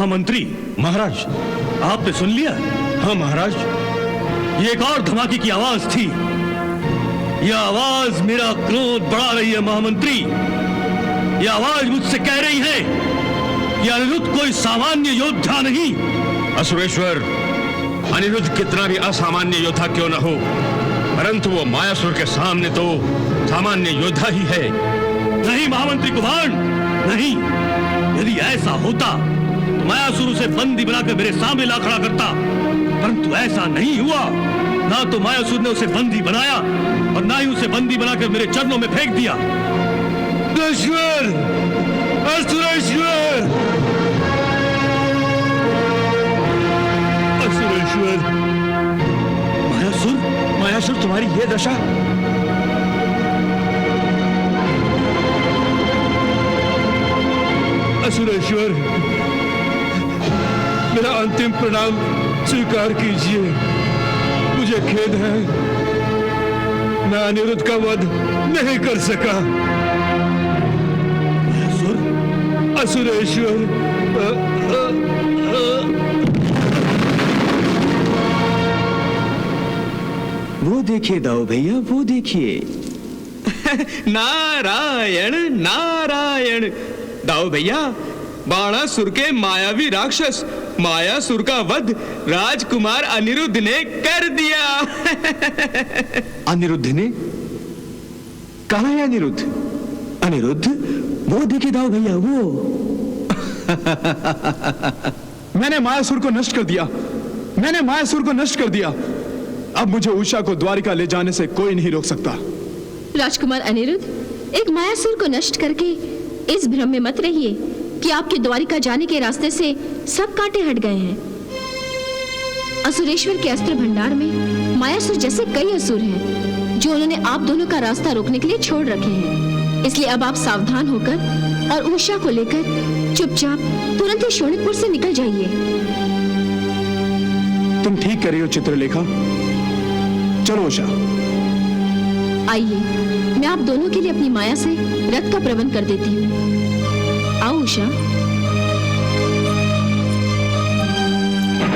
महामंत्री। महाराज, आपने सुन लिया? हाँ महाराज। ये एक और धमाके की आवाज थी। यह आवाज मेरा क्रोध बढ़ा रही है महामंत्री। यह आवाज मुझसे कह रही है कि अनिरुद्ध कोई सामान्य योद्धा नहीं। असुरेश्वर, अनिरुद्ध कितना भी असामान्य योद्धा क्यों न हो, परंतु वो मायासुर के सामने तो सामान्य योद्धा ही है। नहीं महामंत्री कुभांड, नहीं। यदि ऐसा होता तो मायासुर उसे बंदी बनाकर मेरे सामने ला खड़ा करता, परंतु ऐसा नहीं हुआ। ना तो मायासुर ने उसे बंदी बनाया और ना ही उसे बंदी बनाकर मेरे चरणों में फेंक दिया। असुरेश्वर, असुरेश्वर, असुरेश्वर, मायासुर, मायासुर, तुम्हारी ये दशा। असुरेश्वर, मेरा अंतिम प्रणाम स्वीकार कीजिए। मुझे खेद है, मैं अनिरुद्ध का वध नहीं कर सका। असुरेश्वर, वो देखिए दाऊ भैया, वो देखिए। नारायण नारायण। दाऊ भैया, बाणासुर के मायावी राक्षस मायासुर का वध राजकुमार अनिरुद्ध ने कर दिया। अनिरुद्ध ने? कहाँ है अनिरुद्ध? अनिरुद्ध, वो देखिए दाऊ भैया, वो। मैंने मायासुर को नष्ट कर दिया, मैंने मायासुर को नष्ट कर दिया। अब मुझे उषा को द्वारिका ले जाने से कोई नहीं रोक सकता। राजकुमार अनिरुद्ध, एक मायासुर को नष्ट करके इस भ्रम में मत रहिए कि आपके द्वारिका जाने के रास्ते से सब कांटे हट गए हैं। असुरेश्वर के अस्त्र भंडार में मायासुर जैसे कई असुर हैं जो उन्होंने आप दोनों का रास्ता रोकने के लिए छोड़ रखे हैं। इसलिए अब आप सावधान होकर और उषा को लेकर चुपचाप तुरंत ही शोणितपुर से निकल जाइए। तुम ठीक कर रही हो चित्रलेखा। चलो उषा। आइए, मैं आप दोनों के लिए अपनी माया से रथ का प्रबंध कर देती हूँ। आओ उषा।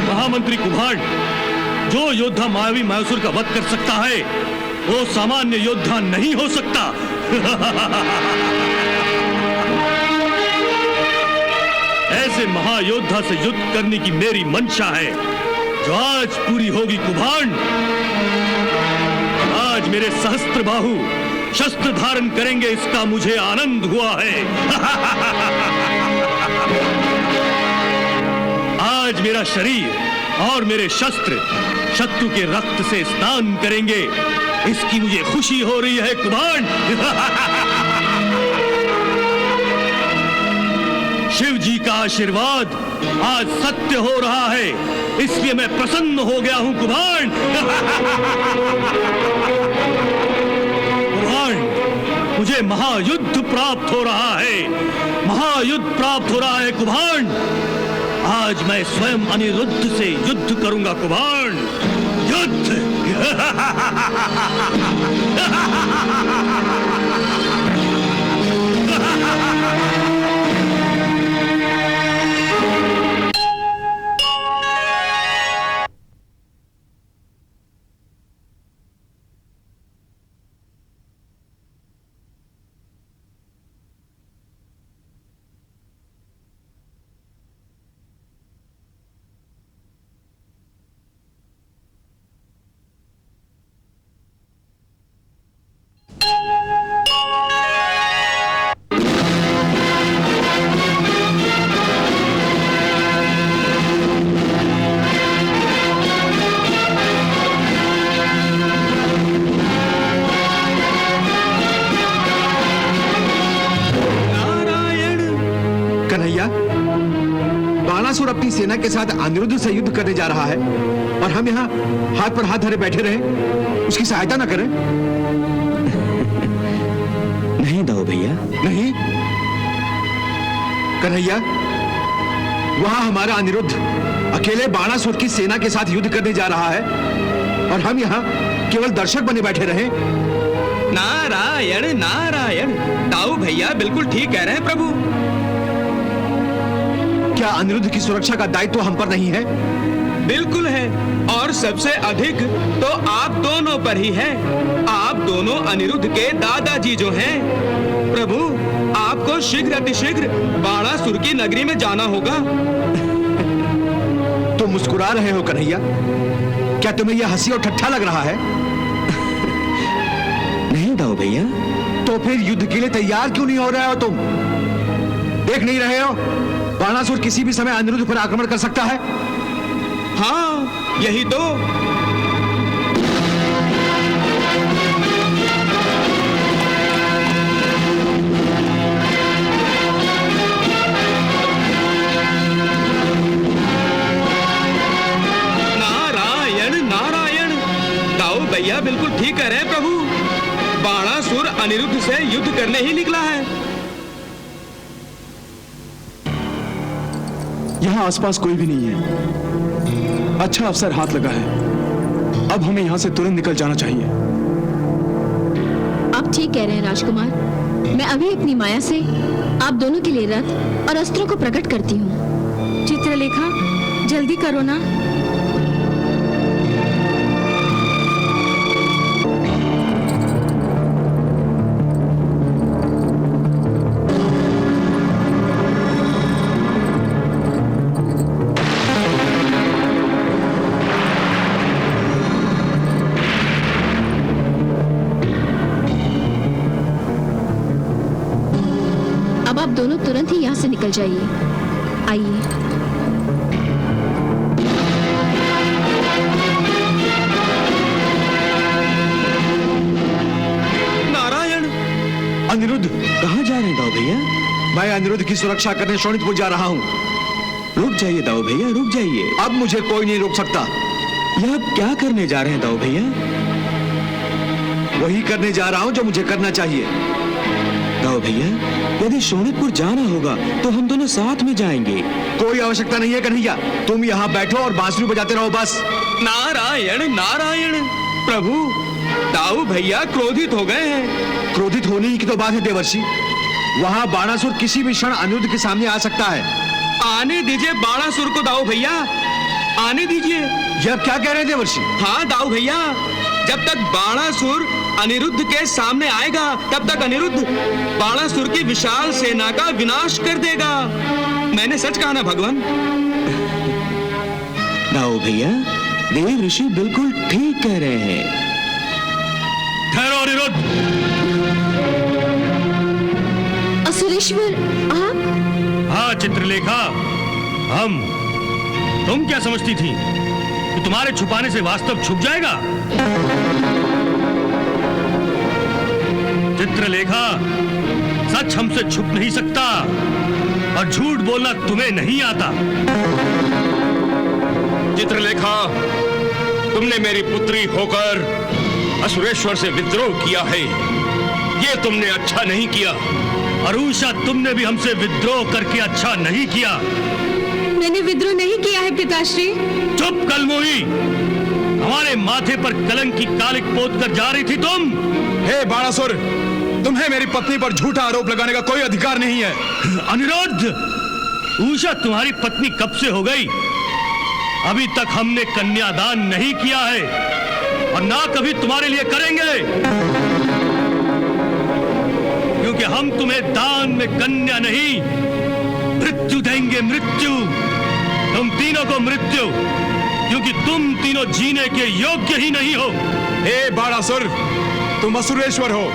महामंत्री कुभांड, जो योद्धा मायावी मायासुर का वध कर सकता है वो सामान्य योद्धा नहीं हो सकता। ऐसे महायोद्धा से युद्ध करने की मेरी मंशा है जो आज पूरी होगी कुभांड। आज मेरे सहस्त्र बाहु शस्त्र धारण करेंगे, इसका मुझे आनंद हुआ है। आज मेरा शरीर और मेरे शस्त्र शत्रु के रक्त से स्नान करेंगे, इसकी मुझे खुशी हो रही है कुभांड। शिव जी का आशीर्वाद आज सत्य हो रहा है, इसलिए मैं प्रसन्न हो गया हूं कुभांड। कुभांड, मुझे महायुद्ध प्राप्त हो रहा है, महायुद्ध प्राप्त हो रहा है कुभांड। आज मैं स्वयं अनिरुद्ध से युद्ध करूंगा कुभांड, युद्ध। बाणासुर अपनी सेना के साथ अनिरुद्ध से युद्ध करने जा रहा है और हम यहाँ हाथ पर हाथ धरे बैठे रहे, उसकी सहायता न करें। नहीं दाऊ भैया, नहीं कन्हैया, वहां हमारा अनिरुद्ध अकेले बाणासुर की सेना के साथ युद्ध करने जा रहा है और हम यहाँ केवल दर्शक बने बैठे रहे। नारायण नारायण, दाऊ भैया बिल्कुल ठीक कह रहे हैं प्रभु। क्या क्या अनिरुद्ध की सुरक्षा का दायित्व हम पर नहीं है? बिल्कुल है, और सबसे अधिक तो आप दोनों पर ही है। आप दोनों अनिरुद्ध के दादाजी जो हैं। प्रभु, आपको शीघ्र अतिशीघ्र बाणासुर की नगरी में जाना होगा। तुम मुस्कुरा रहे हो कन्हैया? क्या तुम्हें यह हंसी और ठट्ठा लग रहा है? नहीं दाऊ भैया। तो फिर युद्ध के लिए तैयार क्यों नहीं हो रहे हो तुम? देख नहीं रहे हो बाणासुर किसी भी समय अनिरुद्ध पर आक्रमण कर सकता है? हाँ, यही तो। नारायण नारायण, दाऊ भैया बिल्कुल ठीक कह रहे हैं प्रभु। बाणासुर अनिरुद्ध से युद्ध करने ही निकला है। यहां आसपास कोई भी नहीं है। अच्छा अवसर हाथ लगा है। अब हमें यहां से तुरंत निकल जाना चाहिए। आप ठीक कह रहे हैं राजकुमार। मैं अभी अपनी माया से आप दोनों के लिए रथ और अस्त्रों को प्रकट करती हूँ। चित्रलेखा, जल्दी करो ना। अब आप दोनों तुरंत ही यहाँ से निकल जाइए। आइए। नारायण। अनिरुद्ध, कहाँ जा रहे हैं दाऊ भैया? मैं अनिरुद्ध की सुरक्षा करने शोणितपुर जा रहा हूँ। रुक जाइए दाऊ भैया, रुक जाइए। अब मुझे कोई नहीं रोक सकता। यह आप क्या करने जा रहे हैं दाऊ भैया? वही करने जा रहा हूँ जो मुझे करना चाहिए। दाऊ भैया, यदि शोणितपुर जाना होगा तो हम दोनों साथ में जाएंगे। कोई आवश्यकता नहीं है कन्हैया, तुम यहाँ बैठो और बांसुरी बजाते रहो बस। नारायण नारायण। प्रभु, दाऊ भैया क्रोधित हो गए हैं। क्रोधित होने ही की तो बात है देवर्षि। वहाँ बाणासुर किसी भी क्षण अनिरुद्ध के सामने आ सकता है। आने दीजिए बाणासुर को दाऊ भैया, आने दीजिए। यह क्या कह रहे हैं देवर्षि? हाँ दाऊ भैया, जब तक बाणासुर अनिरुद्ध के सामने आएगा तब तक अनिरुद्ध बाणासुर की विशाल सेना का विनाश कर देगा। मैंने सच कहा ना भगवान? दाऊ भैया, देव ऋषि बिल्कुल ठीक कह रहे हैं। ठहरो अनिरुद्ध। असुरेश्वर, आप? हाँ चित्रलेखा, हम। तुम क्या समझती थी कि तुम्हारे छुपाने से वास्तव छुप जाएगा? चित्रलेखा, सच हमसे छुप नहीं सकता और झूठ बोलना तुम्हें नहीं आता। चित्रलेखा, तुमने मेरी पुत्री होकर असुरेश्वर से विद्रोह किया है। ये तुमने अच्छा नहीं किया। अरुषा, तुमने भी हमसे विद्रोह करके अच्छा नहीं किया। मैंने विद्रोह नहीं किया है पिताश्री। चुप कलमोही, हमारे माथे पर कलंक की कालिक पोत कर जा रही थी तुम। हे बाणासुर, तुम्हें मेरी पत्नी पर झूठा आरोप लगाने का कोई अधिकार नहीं है। अनिरुद्ध, उषा तुम्हारी पत्नी कब से हो गई? अभी तक हमने कन्यादान नहीं किया है और ना कभी तुम्हारे लिए करेंगे, क्योंकि हम तुम्हें दान में कन्या नहीं, मृत्यु देंगे। मृत्यु, तुम तीनों को मृत्यु, क्योंकि तुम तीनों जीने के योग्य ही नहीं हो। हे बाणासुर, तुम असुरेश्वर हो,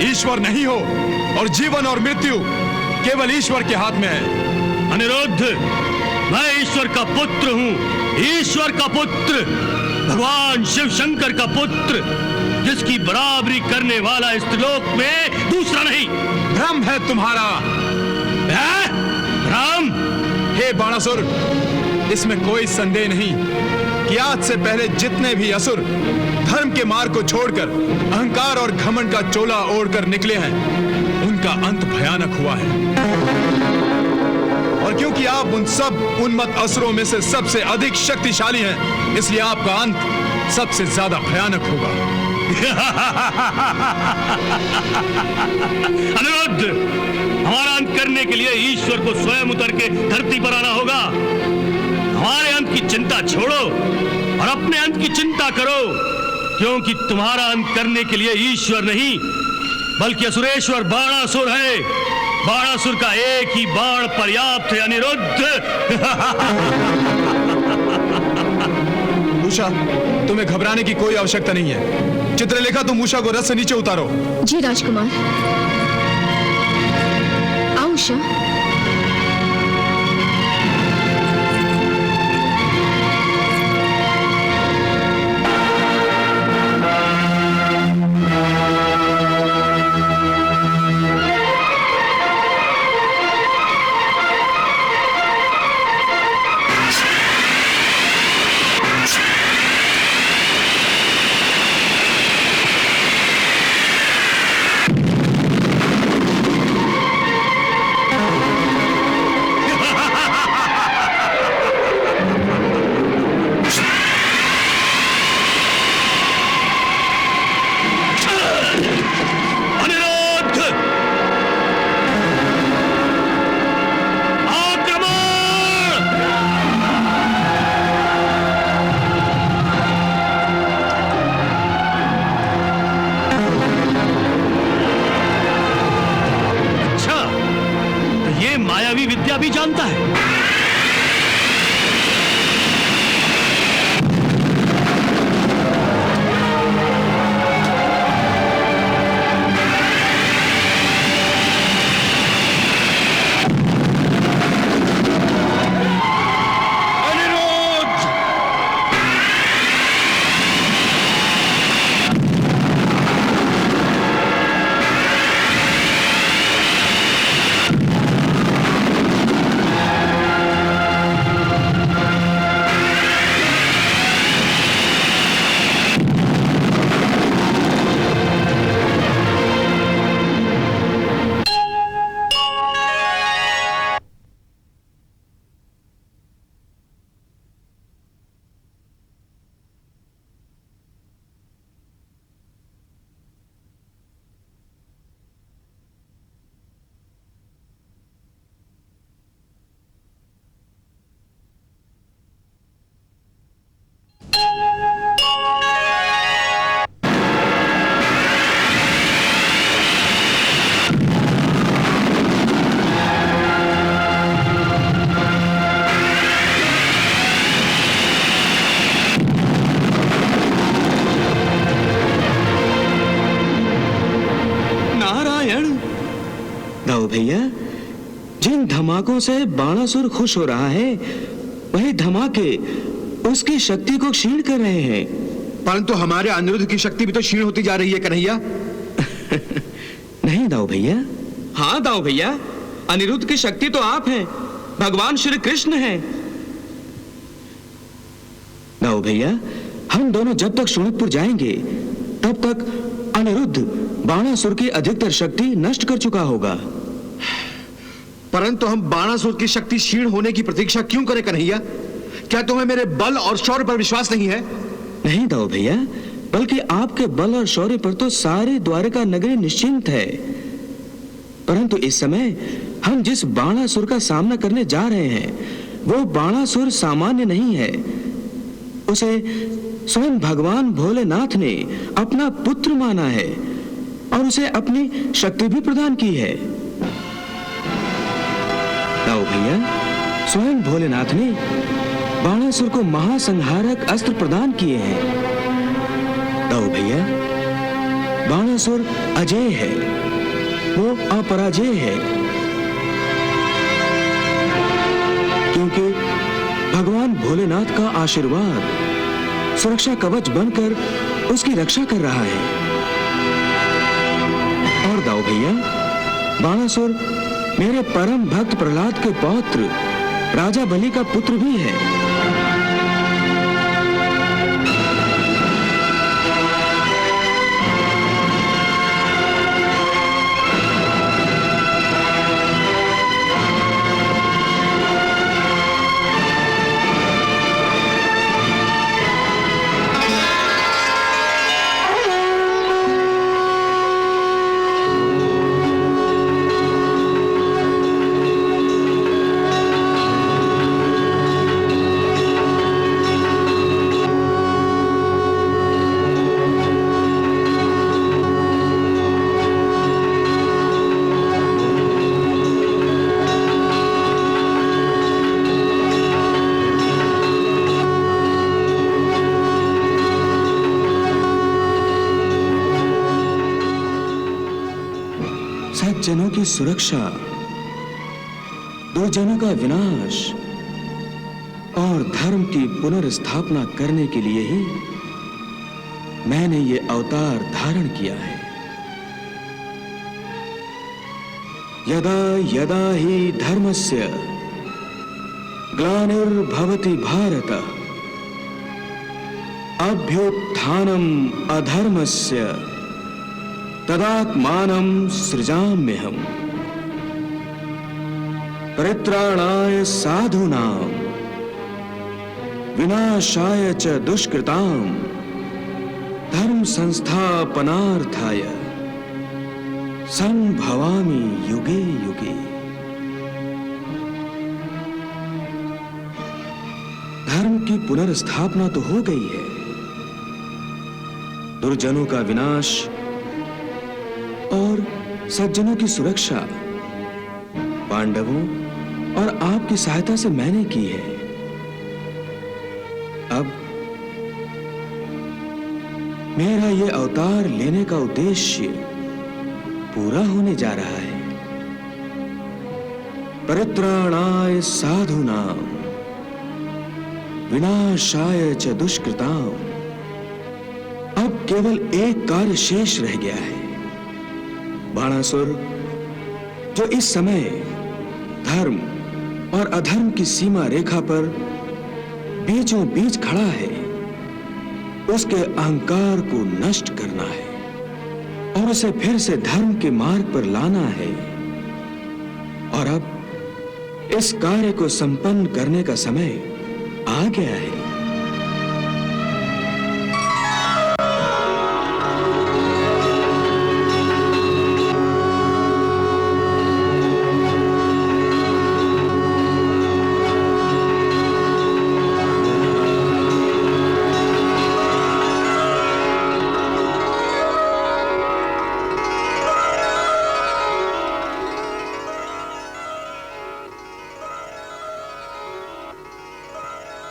ईश्वर नहीं हो, और जीवन और मृत्यु केवल ईश्वर के हाथ में है। अनिरुद्ध, मैं ईश्वर का पुत्र हूँ, ईश्वर का पुत्र, भगवान शिव शंकर का पुत्र, जिसकी बराबरी करने वाला इस लोक में दूसरा नहीं। भ्रम है तुम्हारा। राम, हे बाणासुर, इसमें कोई संदेह नहीं कि आज से पहले जितने भी असुर धर्म के मार्ग को छोड़कर अहंकार और घमंड का चोला ओढ़कर निकले हैं, उनका अंत भयानक हुआ है। और क्योंकि आप उन सब उन्मत्त असुरों में से सबसे अधिक शक्तिशाली हैं, इसलिए आपका अंत सबसे ज्यादा भयानक होगा। अनिरुद्ध, हमारा अंत करने के लिए ईश्वर को स्वयं उतर के धरती पर आना होगा। हमारे अंत की चिंता छोड़ो और अपने अंत की चिंता करो, क्योंकि तुम्हारा अंत करने के लिए ईश्वर नहीं बल्कि असुरेश्वर बाणासुर है। बाणासुर का एक ही बाण पर्याप्त है अनिरुद्ध। उषा, तुम्हें घबराने की कोई आवश्यकता नहीं है। चित्रलेखा, तुम उषा को रथ से नीचे उतारो। जी राजकुमार। आओ उषा। मायावी विद्या भी जानता है। दाऊ भैया, जिन धमाकों से बाणासुर खुश हो रहा है, वही धमाके उसकी शक्ति को क्षीण कर रहे हैं। परंतु हमारे अनिरुद्ध की शक्ति भी तो क्षीण होती जा रही है कन्हैया। नहीं दाऊ भैया। हाँ दाऊ भैया, अनिरुद्ध की शक्ति तो आप हैं, भगवान श्री कृष्ण हैं। दाऊ भैया, हम दोनों जब तक शोणितपुर जाएंगे तब तक अनिरुद्ध बाणासुर की अधिकतर शक्ति नष्ट कर चुका होगा। परंतु हम बाणासुर की शक्ति क्षीण होने की प्रतीक्षा क्यों करें कन्हैया? क्या तुम्हें मेरे बल और शौर्य पर विश्वास नहीं है? नहीं दाऊ भैया, बल्कि आपके बल और शौर्य पर तो सारी द्वारका नगरी निश्चिंत है। परंतु इस समय हम जिस बाणासुर का सामना करने जा रहे हैं, वो बाणासुर सामान्य नहीं है। उसे स्वयं भगवान भोलेनाथ ने अपना पुत्र माना है और उसे अपनी शक्ति भी प्रदान की है। दाऊ भैया, स्वयं भोलेनाथ ने बाणासुर को महासंहारक अस्त्र प्रदान किए हैं। दाऊ भैया, बाणासुर अजय है, वो अपराजेय है, क्योंकि भगवान भोलेनाथ का आशीर्वाद सुरक्षा कवच बनकर उसकी रक्षा कर रहा है। और दाऊ भैया, बाणासुर मेरे परम भक्त प्रहलाद के पौत्र राजा बलि का पुत्र भी है। की सुरक्षा, दुर्जनों का विनाश और धर्म की पुनर्स्थापना करने के लिए ही मैंने ये अवतार धारण किया है। यदा यदा ही धर्मस्य ग्लानिर्भवति भारत अभ्युत्थानम अधर्मस्य तदात्मानं सृजाम्यहम्। परित्राणाय साधूनां विनाशाय च दुष्कृतां धर्म संस्थापनार्थाय संभवामि युगे युगे। धर्म की पुनर्स्थापना तो हो गई है, दुर्जनों का विनाश और सज्जनों की सुरक्षा पांडवों और आपकी सहायता से मैंने की है। अब मेरा यह अवतार लेने का उद्देश्य पूरा होने जा रहा है। परित्राणाय साधूनां विनाशाय च दुष्कृतां। अब केवल एक कार्य शेष रह गया है। बाणासुर जो इस समय धर्म और अधर्म की सीमा रेखा पर बीचों बीच खड़ा है, उसके अहंकार को नष्ट करना है और उसे फिर से धर्म के मार्ग पर लाना है। और अब इस कार्य को संपन्न करने का समय आ गया है।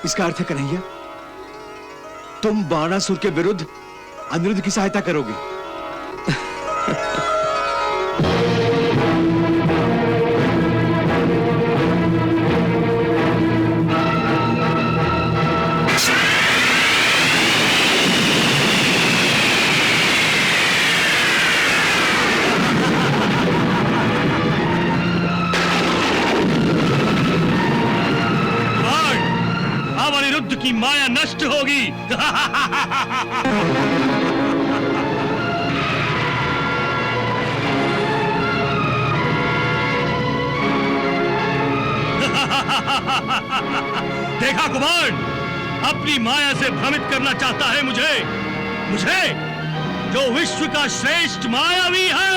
इसका अर्थ है कन्हैया, तुम बाणासुर के विरुद्ध अनिरुद्ध की सहायता करोगे। की माया नष्ट होगी। देखा कुमार, अपनी माया से भ्रमित करना चाहता है मुझे जो विश्व का श्रेष्ठ मायावी है।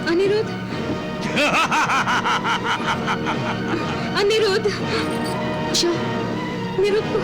अनिरुद्ध, अनिरुद्ध को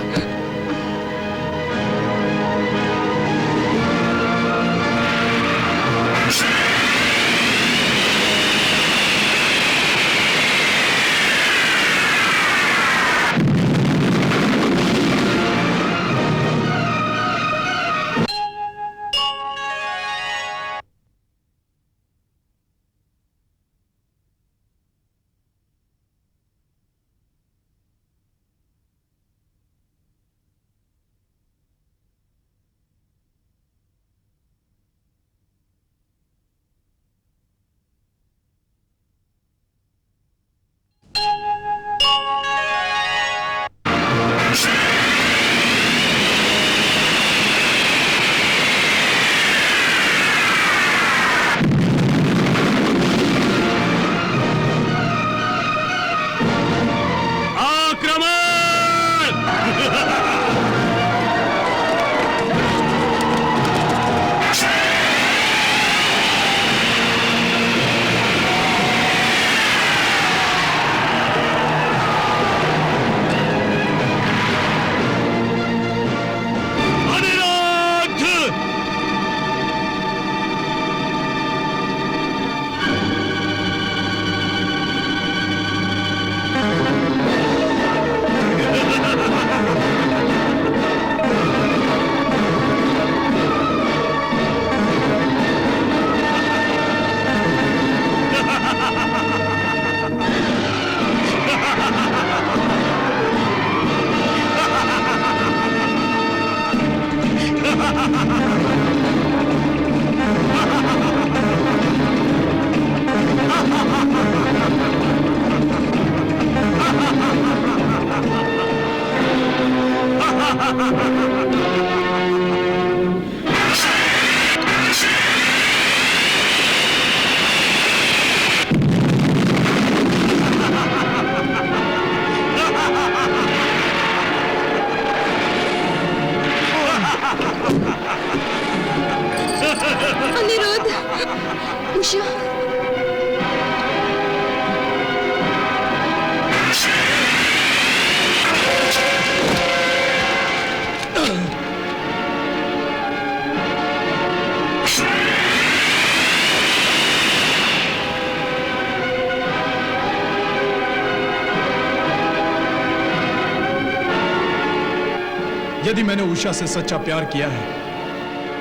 यदि मैंने उषा से सच्चा प्यार किया है,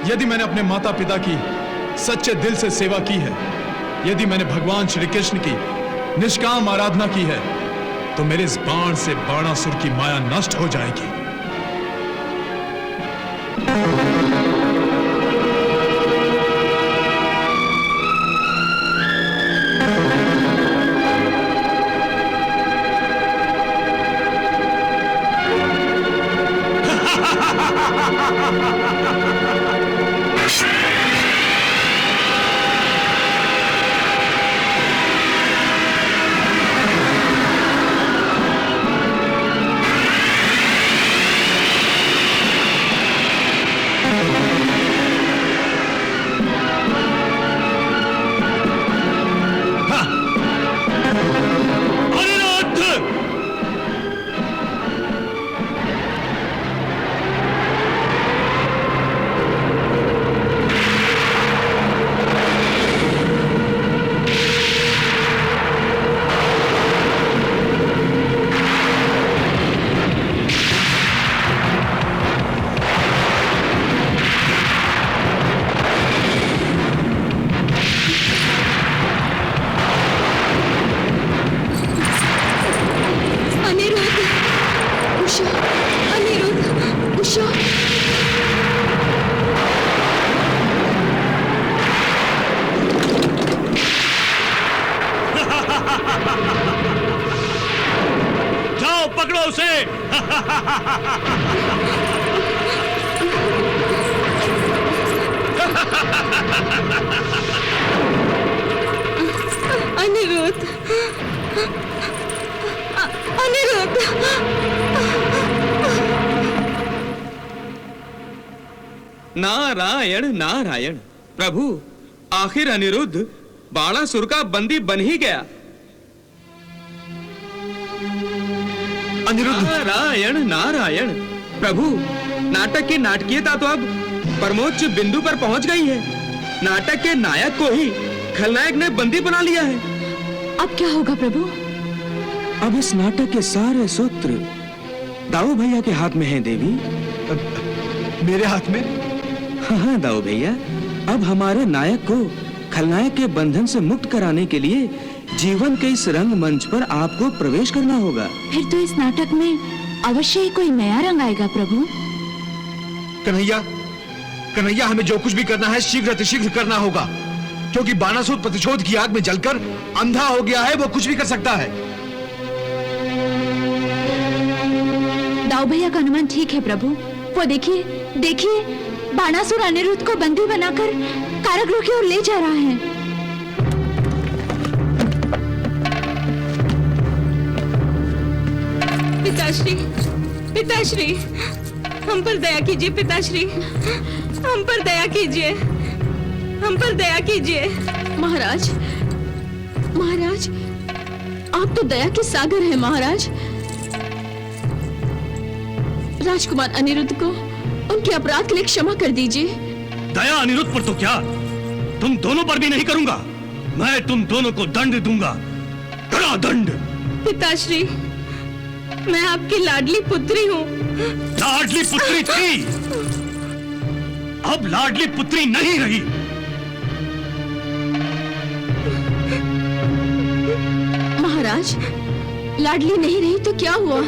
यदि मैंने अपने माता पिता की सच्चे दिल से सेवा की है, यदि मैंने भगवान श्री कृष्ण की निष्काम आराधना की है, तो मेरे इस बाण से बाणासुर की माया नष्ट हो जाएगी। जाओ पकड़ो उसे। अनिरुद्ध, अनिरुद्ध। नारायण नारायण। प्रभु, आखिर अनिरुद्ध बाणासुर का बंदी बन ही गया। अनिरुद्ध, नारायण नारायण। प्रभु, नाटक की नाटकीयता तो अब परमोच्च बिंदु पर पहुंच गई है। नाटक के नायक को ही खलनायक ने बंदी बना लिया है। अब क्या होगा प्रभु? अब इस नाटक के सारे सूत्र दाऊ भैया के हाथ में हैं देवी। मेरे हाथ में? हाँ दाऊ भैया, अब हमारे नायक को खलनायक के बंधन से मुक्त कराने के लिए जीवन के इस रंग मंच पर आपको प्रवेश करना होगा। फिर तो इस नाटक में अवश्य ही कोई नया रंग आएगा प्रभु। कन्हैया, कन्हैया, हमें जो कुछ भी करना है शीघ्र अतिशीघ्र करना होगा, क्योंकि बाणासुर प्रतिशोध की आग में जलकर अंधा हो गया है। वो कुछ भी कर सकता है। दाऊ भैया का अनुमान ठीक है प्रभु। वो देखिए, देखिए, बाणासुर अनिरुद्ध को बंदी बनाकर कारागृह की ओर ले जा रहा है। पिताश्री, पिताश्री, हम पर दया कीजिए। पिताश्री, हम पर दया कीजिए, हम पर दया कीजिए। महाराज, महाराज, आप तो दया के सागर हैं महाराज। राजकुमार अनिरुद्ध को उनके अपराध के लिए क्षमा कर दीजिए। दया अनिरुद्ध पर तो क्या, तुम दोनों पर भी नहीं करूंगा। मैं तुम दोनों को दंड दूंगा, कड़ा दंड। पिताश्री, मैं आपकी लाडली पुत्री हूँ। लाडली पुत्री थी, अब लाडली पुत्री नहीं रही। महाराज, लाडली नहीं रही तो क्या हुआ?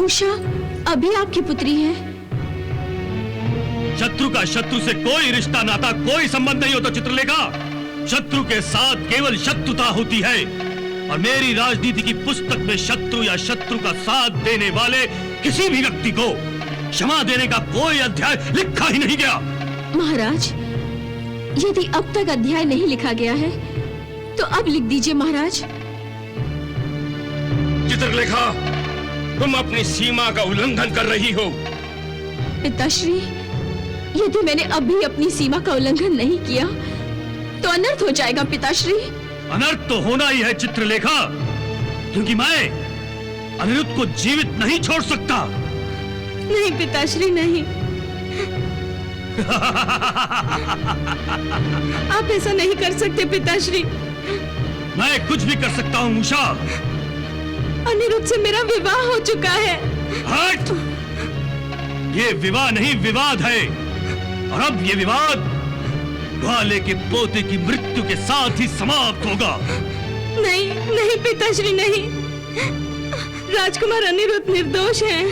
उषा अभी आपकी पुत्री है। शत्रु का शत्रु से कोई रिश्ता नाता कोई संबंध नहीं होता चित्रलेखा। शत्रु के साथ केवल शत्रुता होती है, और मेरी राजनीति की पुस्तक में शत्रु या शत्रु का साथ देने वाले किसी भी व्यक्ति को क्षमा देने का कोई अध्याय लिखा ही नहीं गया। महाराज, यदि अब तक अध्याय नहीं लिखा गया है तो अब लिख दीजिए महाराज। चित्रलेखा, तुम अपनी सीमा का उल्लंघन कर रही हो। पिताश्री, यदि मैंने अभी अपनी सीमा का उल्लंघन नहीं किया तो अनर्थ हो जाएगा पिताश्री। अनर्थ तो होना ही है चित्रलेखा, क्योंकि मैं अनिरुद्ध को जीवित नहीं छोड़ सकता। नहीं पिताश्री, नहीं। आप ऐसा नहीं कर सकते पिताश्री। मैं कुछ भी कर सकता हूँ उषा। अनिरुद्ध से मेरा विवाह हो चुका है। हट! ये विवाह नहीं विवाद है, और अब ये विवाद ग्वाले के पोते की मृत्यु के साथ ही समाप्त होगा। नहीं नहीं पिताश्री, नहीं। राजकुमार अनिरुद्ध निर्दोष है।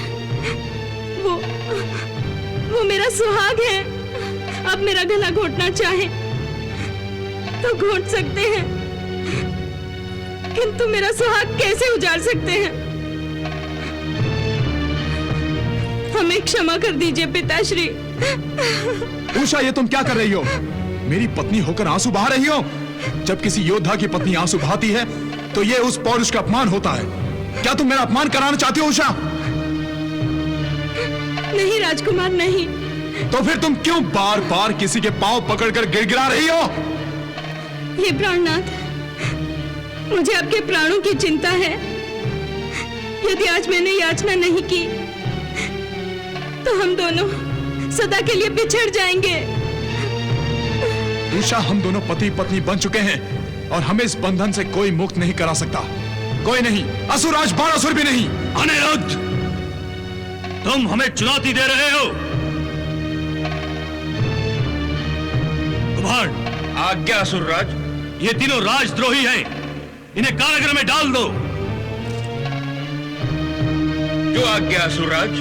वो मेरा सुहाग है। अब मेरा गला घोटना चाहे तो घोट सकते हैं, किंतु मेरा सुहाग कैसे उजाड़ सकते हैं? हमें क्षमा कर दीजिए पिताश्री। उषा, ये तुम क्या कर रही हो? मेरी पत्नी होकर आंसू बहा रही हो? जब किसी योद्धा की पत्नी आंसू बहाती है तो ये उस पौरुष का अपमान होता है। क्या तुम मेरा अपमान कराना चाहती हो उषा? नहीं राजकुमार, नहीं। तो फिर तुम क्यों बार बार किसी के पांव पकड़कर गिड़गिड़ा रही हो? ये प्राणनाथ, मुझे आपके प्राणों की चिंता है। यदि आज मैंने याचना नहीं की तो हम दोनों सदा के लिए बिछड़ जाएंगे। उषा, हम दोनों पति पत्नी बन चुके हैं और हमें इस बंधन से कोई मुक्त नहीं करा सकता। कोई नहीं, असुराज बाणासुर भी नहीं। अनिरुद्ध, तुम हमें चुनौती दे रहे हो? कुमार, आज्ञा असुरराज। ये तीनों राजद्रोही हैं, इन्हें कारागृह में डाल दो। जो आज्ञा असुरराज।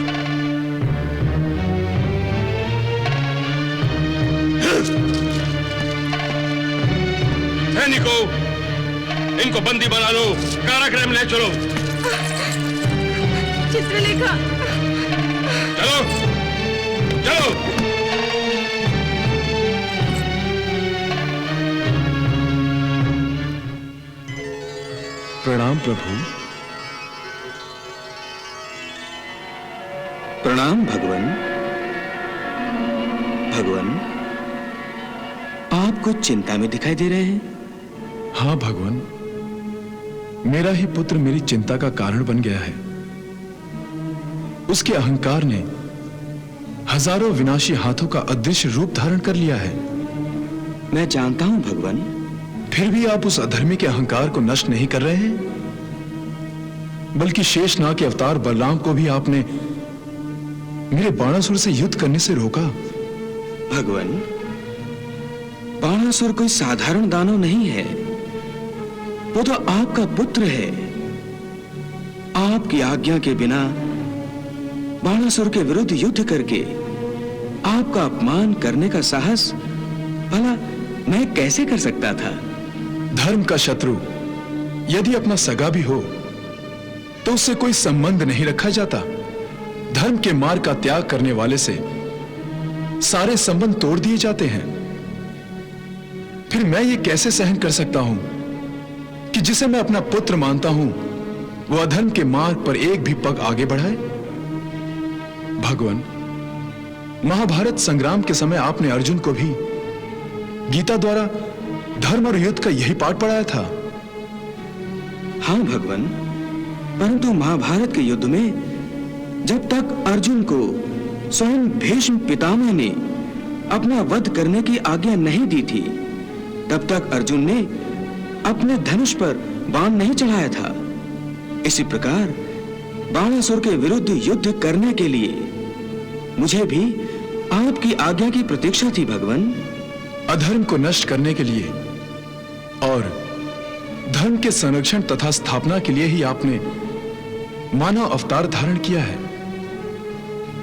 सैनिकों, इनको बंदी बना लो, कारागृह में ले चलो। चित्रलेखा, चलो चलो। प्रणाम प्रभु। प्रणाम भगवान। भगवान, आप कुछ चिंता में दिखाई दे रहे हैं। हाँ भगवान, मेरा ही पुत्र मेरी चिंता का कारण बन गया है। उसके अहंकार ने हजारों विनाशी हाथों का अदृश्य रूप धारण कर लिया है। मैं जानता हूं भगवान। फिर भी आप उस अधर्मी के अहंकार को नष्ट नहीं कर रहे हैं, बल्कि शेषनाग के अवतार बलराम को भी आपने मेरे बाणासुर से युद्ध करने से रोका। भगवान, बाणासुर कोई साधारण दानव नहीं है। वो तो आपका पुत्र है। आपकी आज्ञा के बिना बाणासुर के विरुद्ध युद्ध करके आपका अपमान करने का साहस भला मैं कैसे कर सकता था? धर्म का शत्रु यदि अपना सगा भी हो तो उससे कोई संबंध नहीं रखा जाता। धर्म के मार्ग का त्याग करने वाले से सारे संबंध तोड़ दिए जाते हैं। फिर मैं ये कैसे सहन कर सकता हूं कि जिसे मैं अपना पुत्र मानता हूं वो अधर्म के मार्ग पर एक भी पग आगे बढ़ाए? भगवान, महाभारत संग्राम के समय आपने अर्जुन को भी गीता द्वारा धर्म और युद्ध का यही पाठ पढ़ाया था। हाँ भगवान, परंतु महाभारत के युद्ध में जब तक अर्जुन को स्वयं भीष्म पितामह ने अपना वध करने की आज्ञा नहीं दी थी, तब तक अर्जुन ने अपने धनुष पर बाण नहीं चढ़ाया था। इसी प्रकार बाणासुर के विरुद्ध युद्ध करने के लिए मुझे भी आपकी आज्ञा की प्रतीक्षा थी भगवान। अधर्म को नष्ट करने के लिए और धर्म के संरक्षण तथा स्थापना के लिए ही आपने मानव अवतार धारण किया है।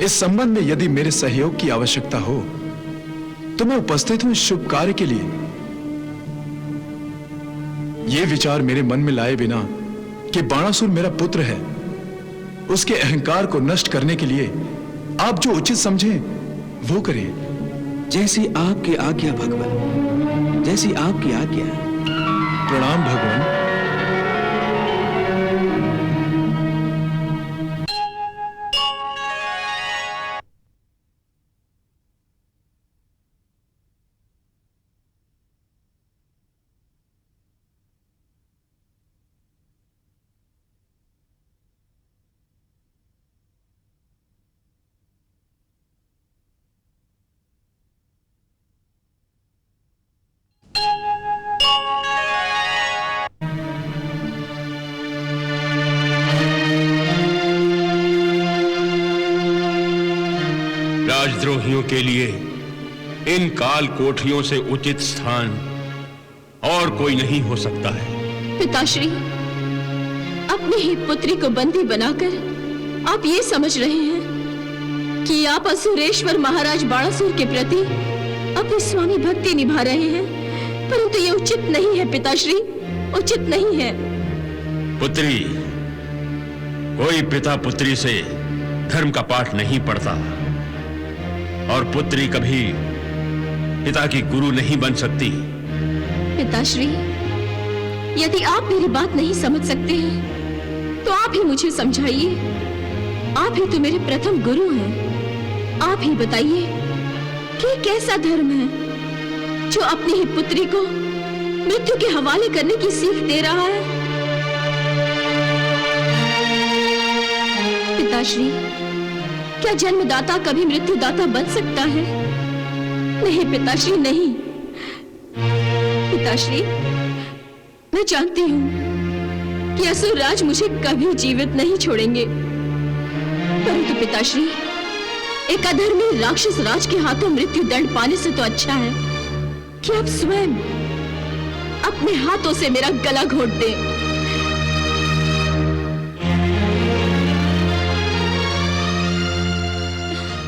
इस संबंध में यदि मेरे सहयोग की आवश्यकता हो तो मैं उपस्थित हूं इस शुभ कार्य के लिए। यह विचार मेरे मन में लाए बिना कि बाणासुर मेरा पुत्र है, उसके अहंकार को नष्ट करने के लिए आप जो उचित समझें वो करें। जैसी आपकी आज्ञा भगवान, जैसी आपकी आज्ञा। प्रणाम भगवान। राजद्रोहियों के लिए इन काल कोठरियों से उचित स्थान और कोई नहीं हो सकता है। पिताश्री, अपनी ही पुत्री को बंदी बनाकर आप ये समझ रहे हैं कि आप असुरेश्वर महाराज बाणासुर के प्रति अपनी स्वामी भक्ति निभा रहे हैं, परंतु ये उचित नहीं है पिताश्री, उचित नहीं है। पुत्री, कोई पिता पुत्री से धर्म का पाठ नहीं पढ़ता और पुत्री कभी पिता की गुरु नहीं बन सकती। पिताश्री, यदि आप मेरी बात नहीं समझ सकते हैं तो आप ही मुझे समझाइए। आप ही तो मेरे प्रथम गुरु हैं। आप ही बताइए कि कैसा धर्म है जो अपनी ही पुत्री को मृत्यु के हवाले करने की सीख दे रहा है। पिताश्री, क्या जन्मदाता कभी मृत्युदाता बन सकता है? नहीं पिताश्री, नहीं। पिताश्री, मैं जानती हूँ कि असुरराज मुझे कभी जीवित नहीं छोड़ेंगे, परंतु पिताश्री, एक अधर्मी राक्षस राज के हाथों मृत्यु दंड पाने से तो अच्छा है कि आप स्वयं अपने हाथों से मेरा गला घोट दें।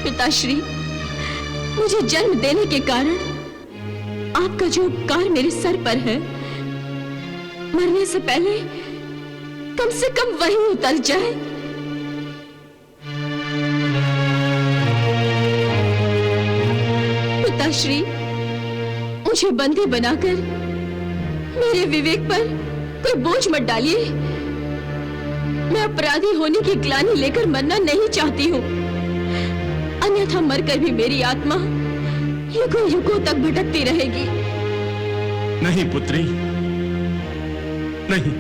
पिताश्री, मुझे जन्म देने के कारण आपका जो उपकार मेरे सर पर है, मरने से पहले कम से कम वही उतर जाए। पिताश्री, मुझे बंदी बनाकर मेरे विवेक पर कोई बोझ मत डालिए। मैं अपराधी होने की ग्लानि लेकर मरना नहीं चाहती हूँ, अन्यथा मरकर भी मेरी आत्मा युगों युगों तक भटकती रहेगी। नहीं पुत्री, नहीं।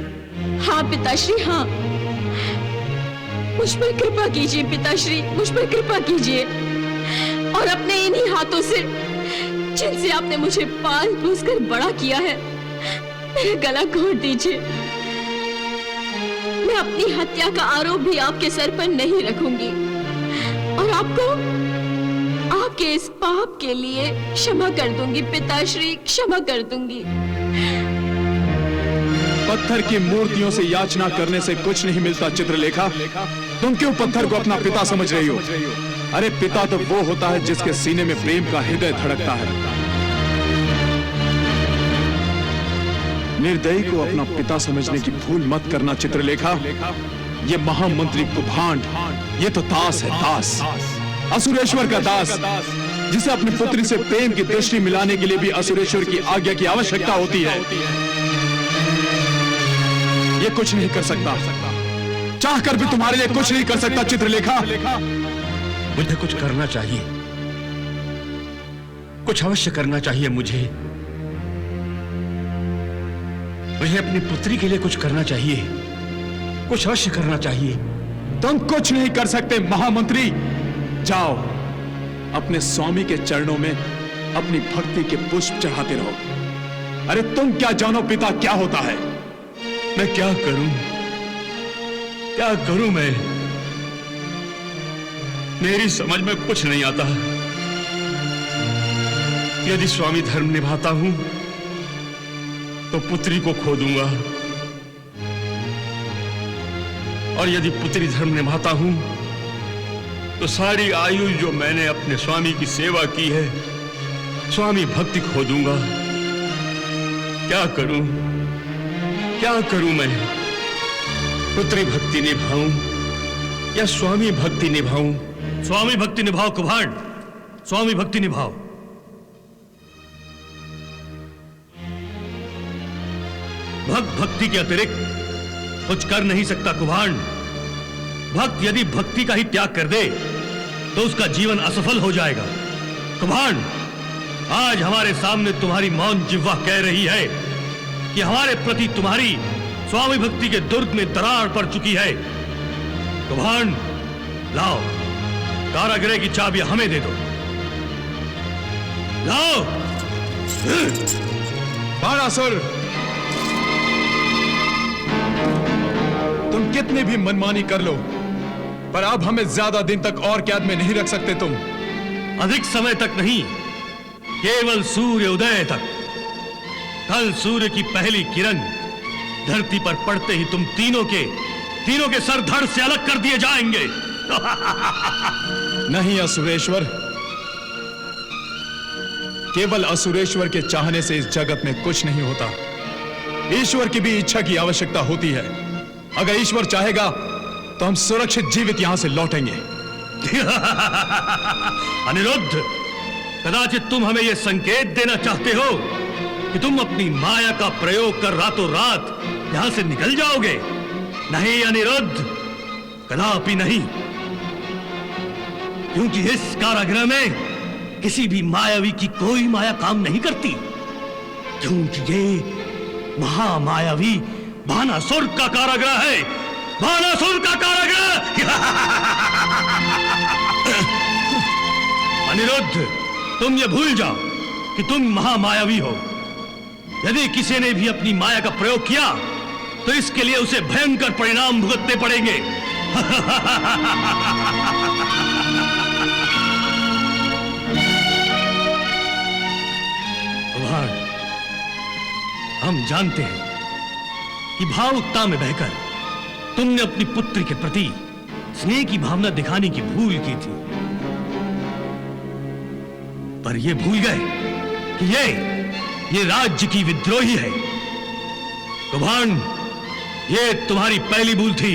हाँ पिताश्री, हाँ, मुझ पर कृपा कीजिए पिताश्री, मुझ पर कृपा कीजिए और अपने इन्हीं हाथों से जिनसे आपने मुझे पाल पोस कर बड़ा किया है, मेरा गला घोट दीजिए। मैं अपनी हत्या का आरोप भी आपके सर पर नहीं रखूंगी और आपको आपके इस पाप के लिए क्षमा कर दूंगी पिताश्री, क्षमा कर दूंगी। पत्थर की मूर्तियों से याचना करने से कुछ नहीं मिलता चित्रलेखा। तुम क्यों पत्थर को अपना पिता समझ रही हो? अरे पिता तो वो होता है जिसके सीने में प्रेम का हृदय धड़कता है। निर्दयी को अपना पिता समझने की भूल मत करना चित्रलेखा। ये महामंत्री कुभांड, ये तो दास है, दास, असुरेश्वर का दास, जिसे अपनी पुत्री से प्रेम की दृष्टि मिलाने के लिए भी असुरेश्वर की आज्ञा की आवश्यकता होती है। ये कुछ नहीं कर सकता, चाहकर भी तुम्हारे लिए कुछ नहीं कर सकता चित्रलेखा। मुझे कुछ करना चाहिए, कुछ अवश्य करना चाहिए। मुझे अपनी पुत्री के लिए कुछ करना चाहिए, कुछ अवश्य करना चाहिए। तुम कुछ नहीं कर सकते महामंत्री। जाओ, अपने स्वामी के चरणों में अपनी भक्ति के पुष्प चढ़ाते रहो। अरे तुम क्या जानो पिता क्या होता है? मैं क्या करूं, क्या करूं मैं? मेरी समझ में कुछ नहीं आता। यदि स्वामी धर्म निभाता हूं तो पुत्री को खो दूंगा, और यदि पुत्री धर्म निभाता हूं तो सारी आयु जो मैंने अपने स्वामी की सेवा की है, स्वामी भक्ति खो दूंगा। क्या करूं, क्या करूं मैं? पुत्री भक्ति निभाऊं या स्वामी भक्ति निभाऊं? स्वामी भक्ति निभाओ कुभांड, स्वामी भक्ति निभाओ। भक्त भक्ति के अतिरिक्त कुछ कर नहीं सकता कुभांड। भक्त यदि भक्ति का ही त्याग कर दे तो उसका जीवन असफल हो जाएगा। कुभांड, आज हमारे सामने तुम्हारी मौन जिह्वा कह रही है कि हमारे प्रति तुम्हारी स्वामी भक्ति के दुर्ग में दरार पड़ चुकी है। कुभांड, लाओ कारागृह की चाबी हमें दे दो। लाओ। बाणासुर, तुम कितनी भी मनमानी कर लो, पर अब हमें ज्यादा दिन तक और कैद में नहीं रख सकते तुम। अधिक समय तक नहीं, केवल सूर्य उदय तक। कल सूर्य की पहली किरण धरती पर पड़ते ही तुम तीनों के सर धड़ से अलग कर दिए जाएंगे। नहीं असुरेश्वर, केवल असुरेश्वर के चाहने से इस जगत में कुछ नहीं होता। ईश्वर की भी इच्छा की आवश्यकता होती है। अगर ईश्वर चाहेगा तो हम सुरक्षित जीवित यहां से लौटेंगे। अनिरुद्ध, कदाचित तुम हमें यह संकेत देना चाहते हो कि तुम अपनी माया का प्रयोग कर रातों रात यहां से निकल जाओगे। नहीं अनिरुद्ध, कदापि नहीं, क्योंकि इस कारागृह में किसी भी मायावी की कोई माया काम नहीं करती, क्योंकि ये महामायावी बानासुर का कारागृह है। बानासुर का कारागृह। अनिरुद्ध, तुम ये भूल जाओ कि तुम महामायावी हो। यदि किसी ने भी अपनी माया का प्रयोग किया तो इसके लिए उसे भयंकर परिणाम भुगतने पड़ेंगे। भगवान, हम जानते हैं कि भावुकता में बहकर तुमने अपनी पुत्री के प्रति स्नेह की भावना दिखाने की भूल की थी, पर यह भूल गए कि ये राज्य की विद्रोही है। भगवान, ये तुम्हारी पहली भूल थी,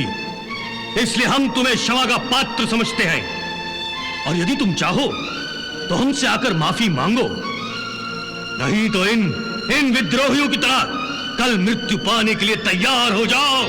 इसलिए हम तुम्हें क्षमा का पात्र समझते हैं। और यदि तुम चाहो तो हमसे आकर माफी मांगो, नहीं तो इन विद्रोहियों की तरह कल मृत्यु पाने के लिए तैयार हो जाओ।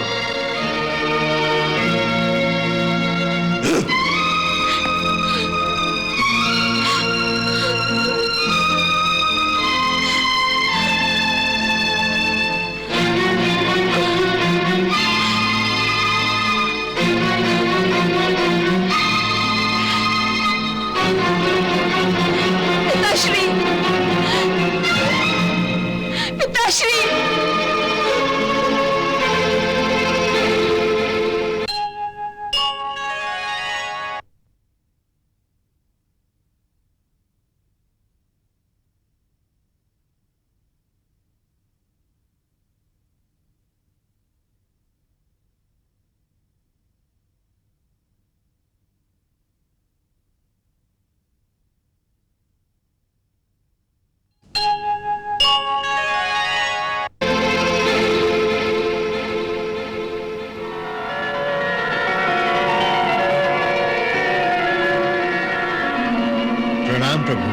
प्रणाम प्रभु।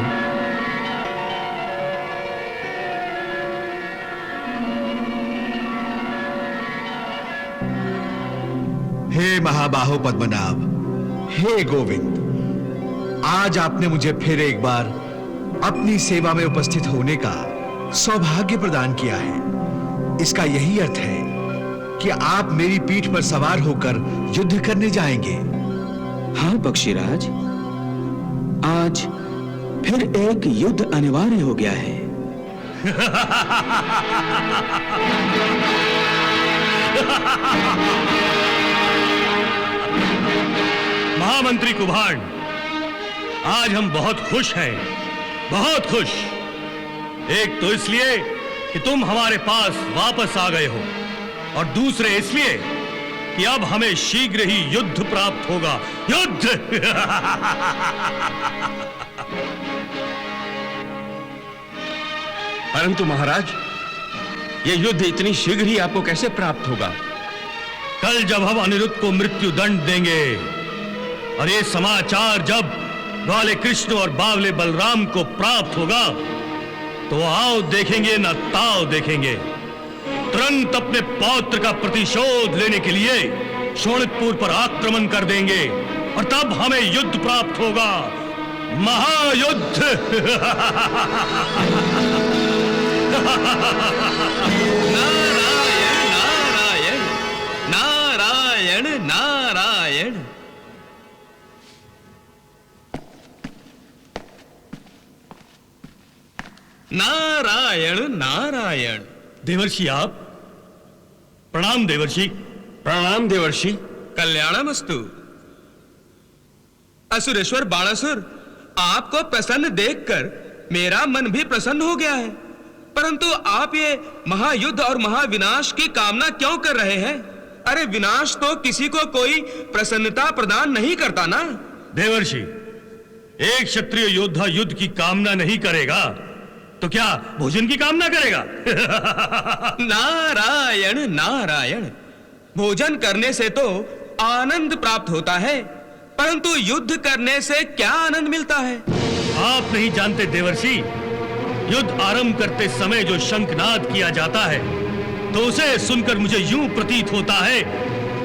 हे महाबाहो पद्मनाभ, हे गोविंद, आज आपने मुझे फिर एक बार अपनी सेवा में उपस्थित होने का सौभाग्य प्रदान किया है। इसका यही अर्थ है कि आप मेरी पीठ पर सवार होकर युद्ध करने जाएंगे। हाँ पक्षीराज, आज फिर एक युद्ध अनिवार्य हो गया है। महामंत्री कुभांड, आज हम बहुत खुश हैं, बहुत खुश। एक तो इसलिए कि तुम हमारे पास वापस आ गए हो, और दूसरे इसलिए कि अब हमें शीघ्र ही युद्ध प्राप्त होगा। युद्ध। परंतु महाराज, यह युद्ध इतनी शीघ्र ही आपको कैसे प्राप्त होगा? कल जब हम अनिरुद्ध को मृत्यु दंड देंगे, और ये समाचार जब ग्वाले कृष्ण और बावले बलराम को प्राप्त होगा, तो आओ देखेंगे न ताव देखेंगे। तुरंत अपने पौत्र का प्रतिशोध लेने के लिए शोणितपुर पर आक्रमण कर देंगे, और तब हमें युद्ध प्राप्त होगा, महायुद्ध। नारायण नारायण नारायण नारायण। नारायण नारायण। देवर्षि आप। प्रणाम देवर्षि। प्रणाम देवर्षि। कल्याणमस्तु। असुरेश्वर बाणासुर, आपको प्रसन्न देखकर मेरा मन भी प्रसन्न हो गया है। परंतु आप ये महायुद्ध और महाविनाश की कामना क्यों कर रहे हैं? अरे विनाश तो किसी को कोई प्रसन्नता प्रदान नहीं करता ना। देवर्षि, एक क्षत्रिय योद्धा युद्ध की कामना नहीं करेगा तो क्या भोजन की कामना करेगा? नारायण नारायण, भोजन करने से तो आनंद प्राप्त होता है, परंतु युद्ध करने से क्या आनंद मिलता है? आप नहीं जानते देवर्षि, युद्ध आरंभ करते समय जो शंखनाद किया जाता है तो उसे सुनकर मुझे यूं प्रतीत होता है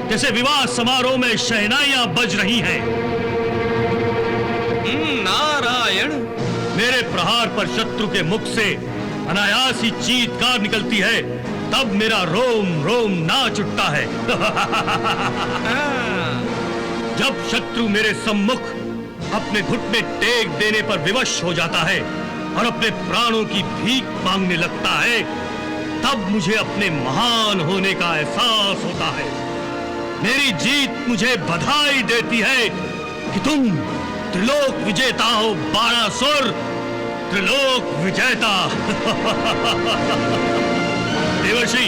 जैसे विवाह समारोह में शहनाइयां बज रही हैं। नारायण, मेरे प्रहार पर शत्रु के मुख से अनायास ही चीत्कार निकलती है, तब मेरा रोम रोम नाच उठता है। जब शत्रु मेरे सम्मुख अपने घुटने टेक देने पर विवश हो जाता है और अपने प्राणों की भीख मांगने लगता है, तब मुझे अपने महान होने का एहसास होता है। मेरी जीत मुझे बधाई देती है कि तुम त्रिलोक विजेता हो बाणासुर, त्रिलोक विजेता। देवर्षि,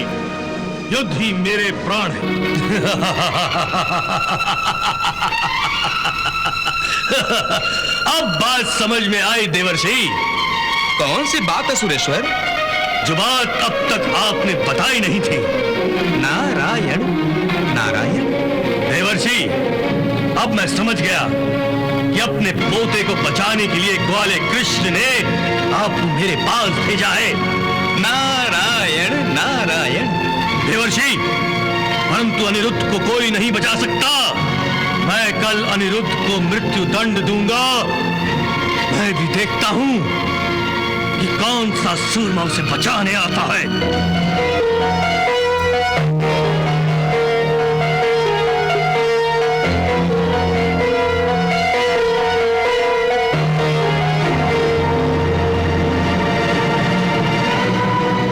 युद्ध ही मेरे प्राण है। अब बात समझ में आई देवर्षि। कौन सी बात है सुरेश्वर? जो बात अब तक आपने बताई नहीं थी। नारायण नारायण। देवर्षि, अब मैं समझ गया कि अपने पोते को बचाने के लिए ग्वाले कृष्ण ने आपको मेरे पास भेजा है। नारायण नारायण। देवर्षि, परंतु अनिरुद्ध को कोई नहीं बचा सकता। मैं कल अनिरुद्ध को मृत्यु दंड दूंगा। मैं भी देखता हूं कि कौन सा सूरमा उसे बचाने आता है।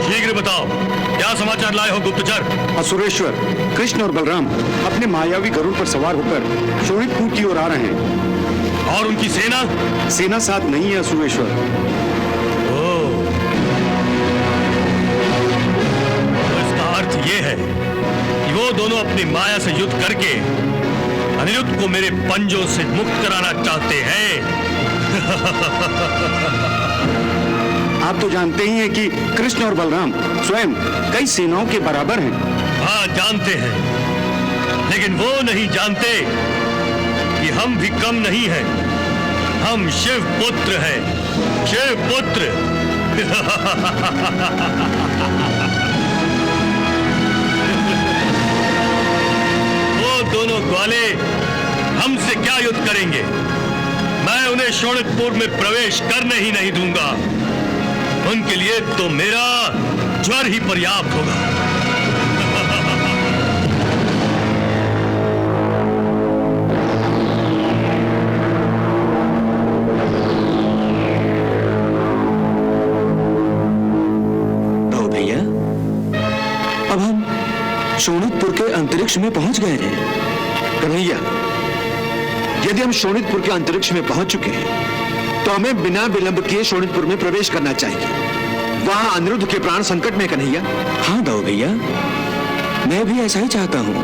शीघ्र बताओ, क्या समाचार लाए हो गुप्तचर? असुरेश्वर, कृष्ण और बलराम अपने मायावी गरुड़ पर सवार होकर शोणितपुर की ओर आ रहे हैं। और उनकी सेना? सेना साथ नहीं है असुरेश्वर। ये है कि वो दोनों अपनी माया से युद्ध करके अनिरुद्ध को मेरे पंजों से मुक्त कराना चाहते हैं। आप तो जानते ही हैं कि कृष्ण और बलराम स्वयं कई सेनाओं के बराबर हैं। हाँ, जानते हैं, लेकिन वो नहीं जानते कि हम भी कम नहीं हैं। हम शिव पुत्र हैं, शिव पुत्र। दोनों ग्वाले हमसे क्या युद्ध करेंगे? मैं उन्हें शोणितपुर में प्रवेश करने ही नहीं दूंगा। उनके लिए तो मेरा ज्वर ही पर्याप्त होगा। तो भैया, अब हम शोणितपुर के अंतरिक्ष में पहुंच गए हैं। कन्हैया, यदि हम शोणितपुर के अंतरिक्ष में पहुंच चुके हैं तो हमें बिना विलंब किए शोणितपुर में प्रवेश करना चाहिए। वहां अनिरुद्ध के प्राण संकट में। कन्हैया। हाँ दाऊ भैया, मैं भी ऐसा ही चाहता हूँ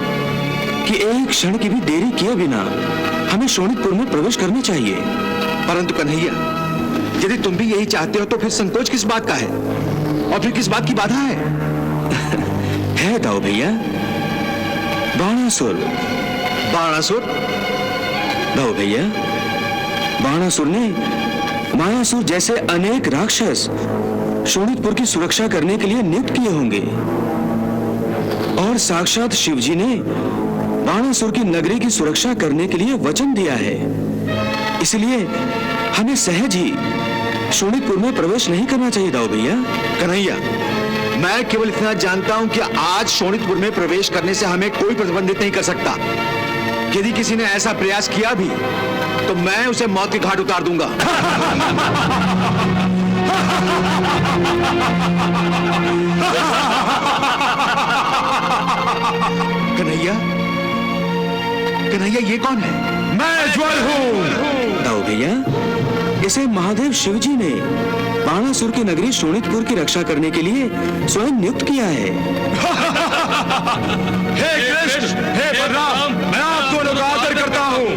कि एक क्षण की भी देरी किए बिना हमें शोणितपुर में प्रवेश करना चाहिए। परंतु कन्हैया, यदि तुम भी यही चाहते हो तो फिर संकोच किस बात का है और फिर किस बात की बाधा है दाऊ भैया, बाणासुर। बाणासुर? दाऊ भैया, बाणासुर ने मायासुर जैसे अनेक राक्षस शोणितपुर की सुरक्षा करने के लिए नियुक्त किए होंगे और साक्षात शिवजी ने बाणासुर की नगरी की सुरक्षा करने के लिए वचन दिया है। इसलिए हमें सहज ही शोणितपुर में प्रवेश नहीं करना चाहिए दाऊ भैया। कन्हैया, मैं केवल इतना जानता हूं कि आज शोणितपुर में प्रवेश करने से हमें कोई प्रतिबंधित नहीं कर सकता। यदि किसी ने ऐसा प्रयास किया भी तो मैं उसे मौत के घाट उतार दूंगा। कन्हैया, कन्हैया, ये कौन है? मैं ज्वर हूं। दाऊ भैया, जिसे महादेव शिवजी ने बाणासुर की नगरी शोणितपुर की रक्षा करने के लिए स्वयं नियुक्त किया है। हे कृष्ण, हे बलराम, मैं आप दोनों का आदर करता हूँ,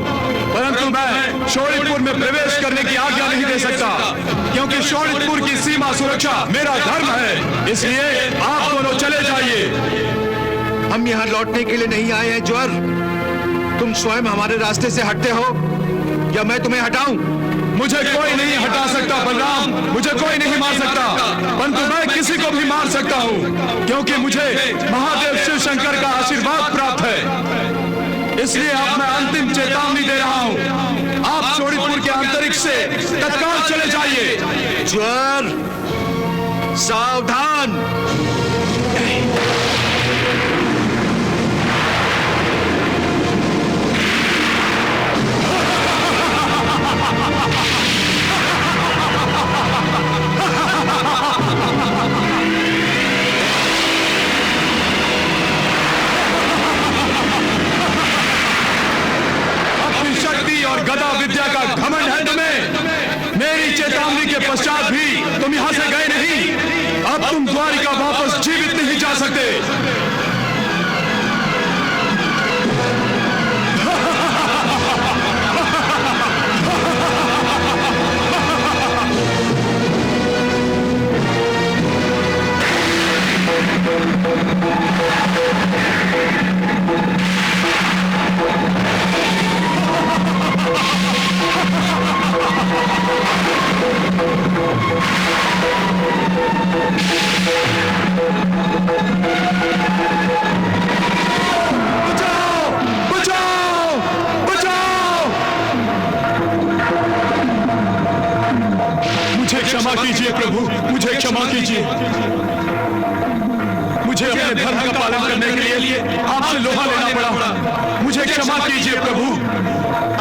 परंतु मैं शोणितपुर में प्रवेश करने की आज्ञा नहीं दे सकता, क्योंकि शोणितपुर की सीमा सुरक्षा मेरा धर्म है। इसलिए आप दोनों चले जाइए। हम यहाँ लौटने के लिए नहीं आए हैं ज्वर। तुम स्वयं हमारे रास्ते से हटते हो या मैं तुम्हें हटाऊं? मुझे कोई नहीं हटा सकता बलराम, मुझे कोई नहीं मार सकता, परंतु मैं किसी को भी मार सकता हूँ, क्योंकि मुझे महादेव शिव शंकर का आशीर्वाद प्राप्त है। इसलिए अब मैं अंतिम चेतावनी दे रहा हूँ, आप शोणितपुर के अंतरिक्ष से तत्काल चले जाइए। ज्वर, सावधान। और गदा विद्या का घमंड है तुम्हें। मेरी चेतावनी के पश्चात भी तुम यहां से गए नहीं। अब तुम द्वारिका वापस जीवित नहीं जा सकते। क्षमा कीजिए प्रभु, मुझे क्षमा कीजिए। मुझे अपने धर्म का पालन करने के लिए आपसे लोहा लेना पड़ा। मुझे क्षमा कीजिए प्रभु।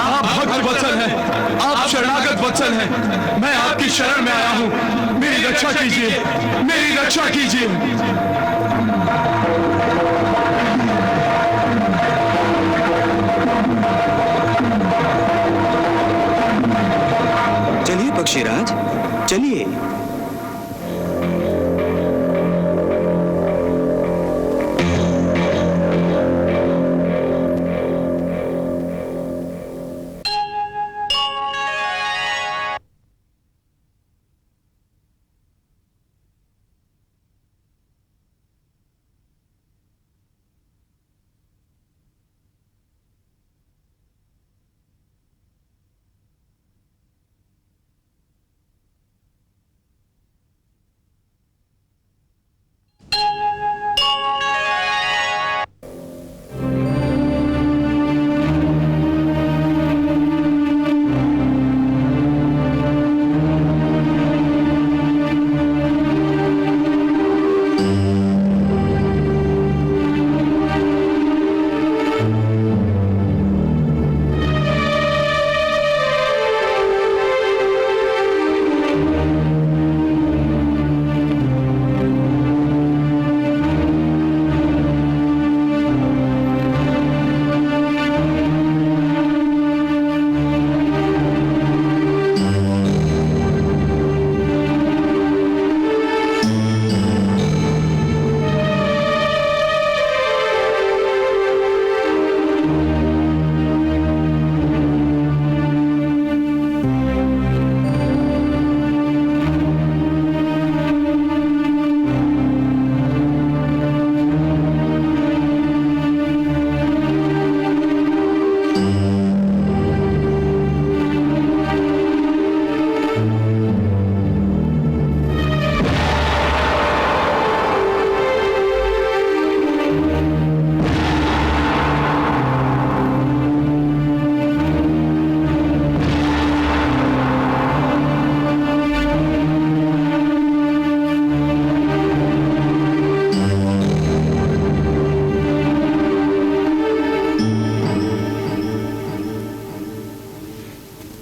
आप भक्त वत्सल हैं, आप शरणागत वत्सल हैं। मैं आपकी शरण में आया हूँ, मेरी रक्षा कीजिए, मेरी रक्षा कीजिए। चलिए पक्षीराज, चलिए।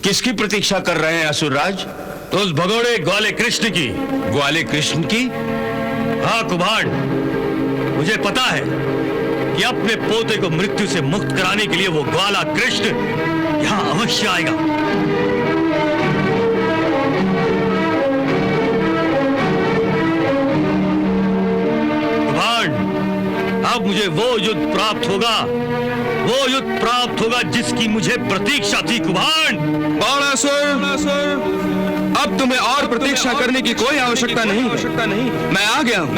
किसकी प्रतीक्षा कर रहे हैं असुरराज? तो उस भगोड़े ग्वाले कृष्ण की। ग्वाले कृष्ण की? हाँ कुभाड़, मुझे पता है कि अपने पोते को मृत्यु से मुक्त कराने के लिए वो ग्वाला कृष्ण यहाँ अवश्य आएगा। अब मुझे वो युद्ध प्राप्त होगा, वो युद्ध प्राप्त होगा जिसकी मुझे प्रतीक्षा थी कुभान। बाणासुर, अब तुम्हें और प्रतीक्षा करने की कोई आवश्यकता नहीं। मैं आ गया हूं।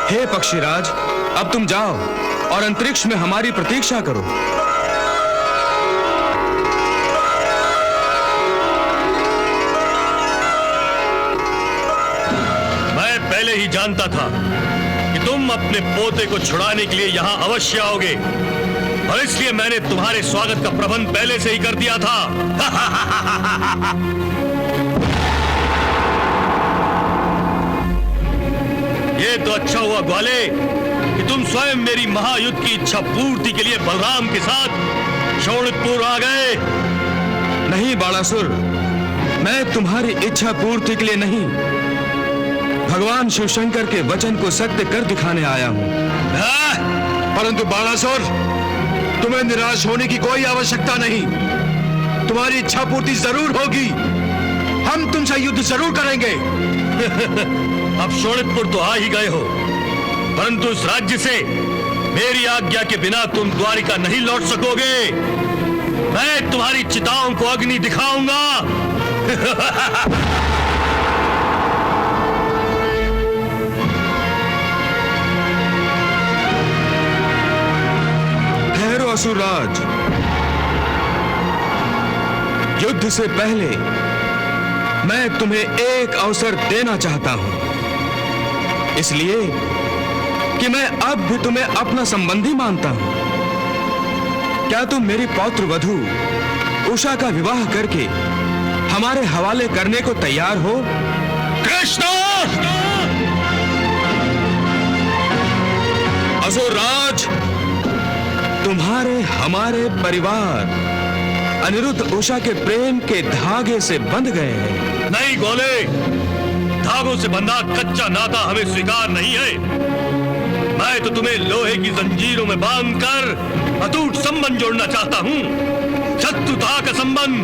हे पक्षीराज, अब तुम जाओ और अंतरिक्ष में हमारी प्रतीक्षा करो। मैं पहले ही जानता था कि तुम अपने पोते को छुड़ाने के लिए यहां अवश्य आओगे, और इसलिए मैंने तुम्हारे स्वागत का प्रबंध पहले से ही कर दिया था। ये तो अच्छा हुआ ग्वाले कि तुम स्वयं मेरी महायुद्ध की इच्छा पूर्ति के लिए बलराम के साथ शोणितपुर आ गए। नहीं बाणासुर, मैं तुम्हारी इच्छा पूर्ति के लिए नहीं, भगवान शिव शंकर के वचन को सत्य कर दिखाने आया हूं। परंतु बाणासुर, तुम्हें निराश होने की कोई आवश्यकता नहीं। तुम्हारी इच्छा पूर्ति जरूर होगी। हम तुमसे युद्ध जरूर करेंगे। अब शोणितपुर तो आ ही गए हो, परंतु इस राज्य से मेरी आज्ञा के बिना तुम द्वारिका नहीं लौट सकोगे। मैं तुम्हारी चिताओं को अग्नि दिखाऊंगा। ठहरो असुरराज, युद्ध से पहले मैं तुम्हें एक अवसर देना चाहता हूं, इसलिए कि मैं अब भी तुम्हें अपना संबंधी मानता हूं। क्या तुम मेरी पौत्र वधू उषा का विवाह करके हमारे हवाले करने को तैयार हो? कृष्ण! असुरराज, तुम्हारे हमारे परिवार अनिरुद्ध उषा के प्रेम के धागे से बंध गए हैं। नहीं गोले, धागों से बंधा कच्चा नाता हमें स्वीकार नहीं है। मैं तो तुम्हें लोहे की जंजीरों में बांधकर अटूट संबंध जोड़ना चाहता हूं, शत्रुता का संबंध।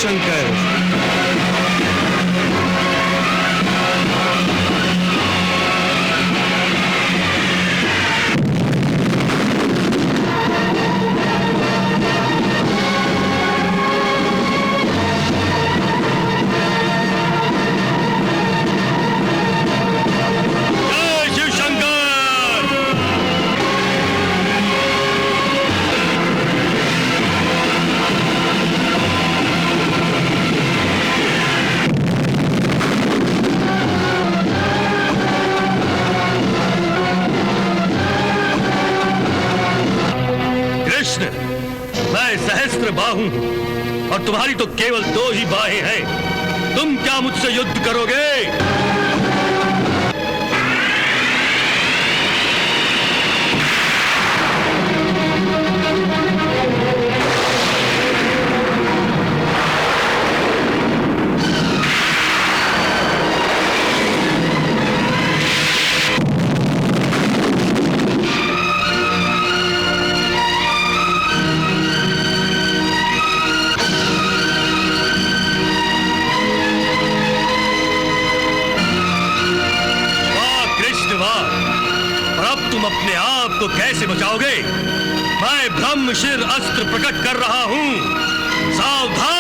शंकर। जय शिव शंकर। कृष्ण, मैं सहस्त्र बाहु हूं और तुम्हारी तो केवल 2 ही बाहें हैं। तुम क्या मुझसे युद्ध करोगे? अपने आप को कैसे बचाओगे? मैं ब्रह्मशिर अस्त्र प्रकट कर रहा हूं। सावधान!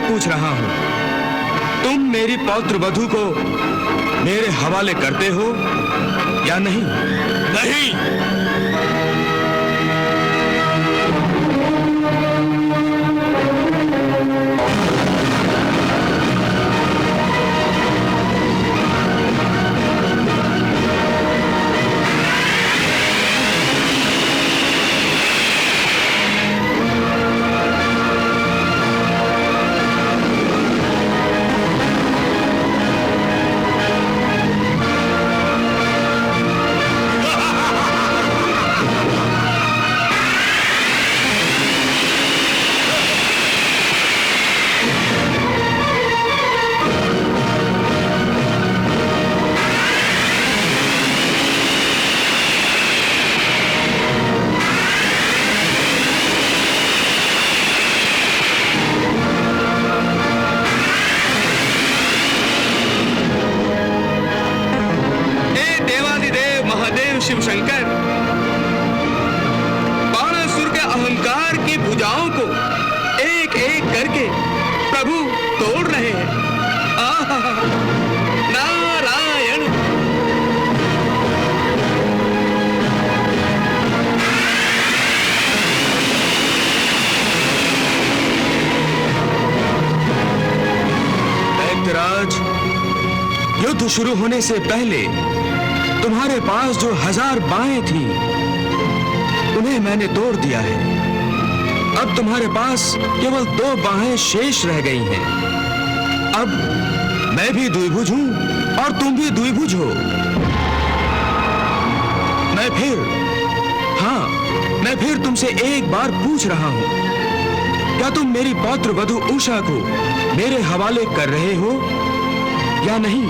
पूछ रहा हूं, तुम मेरी पौत्र वधू को मेरे हवाले करते हो या नहीं? नहीं। शिव शंकर, बाणासुर के अहंकार नारायण। दैत्यराज, युद्ध शुरू होने से पहले तुम्हारे पास जो 1000 बाहें थी उन्हें मैंने तोड़ दिया है। अब तुम्हारे पास केवल 2 बाहें शेष रह गई हैं। अब मैं भी द्विभुज हूं और तुम भी द्विभुज हो। मैं फिर तुमसे एक बार पूछ रहा हूं, क्या तुम मेरी पौत्र वधू उषा को मेरे हवाले कर रहे हो या नहीं?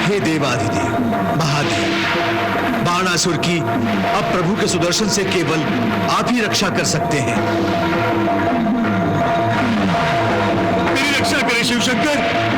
हे देवाधिदेव महादेव, बाणासुर की अब प्रभु के सुदर्शन से केवल आप ही रक्षा कर सकते हैं। मेरी रक्षा करें शिवशंकर।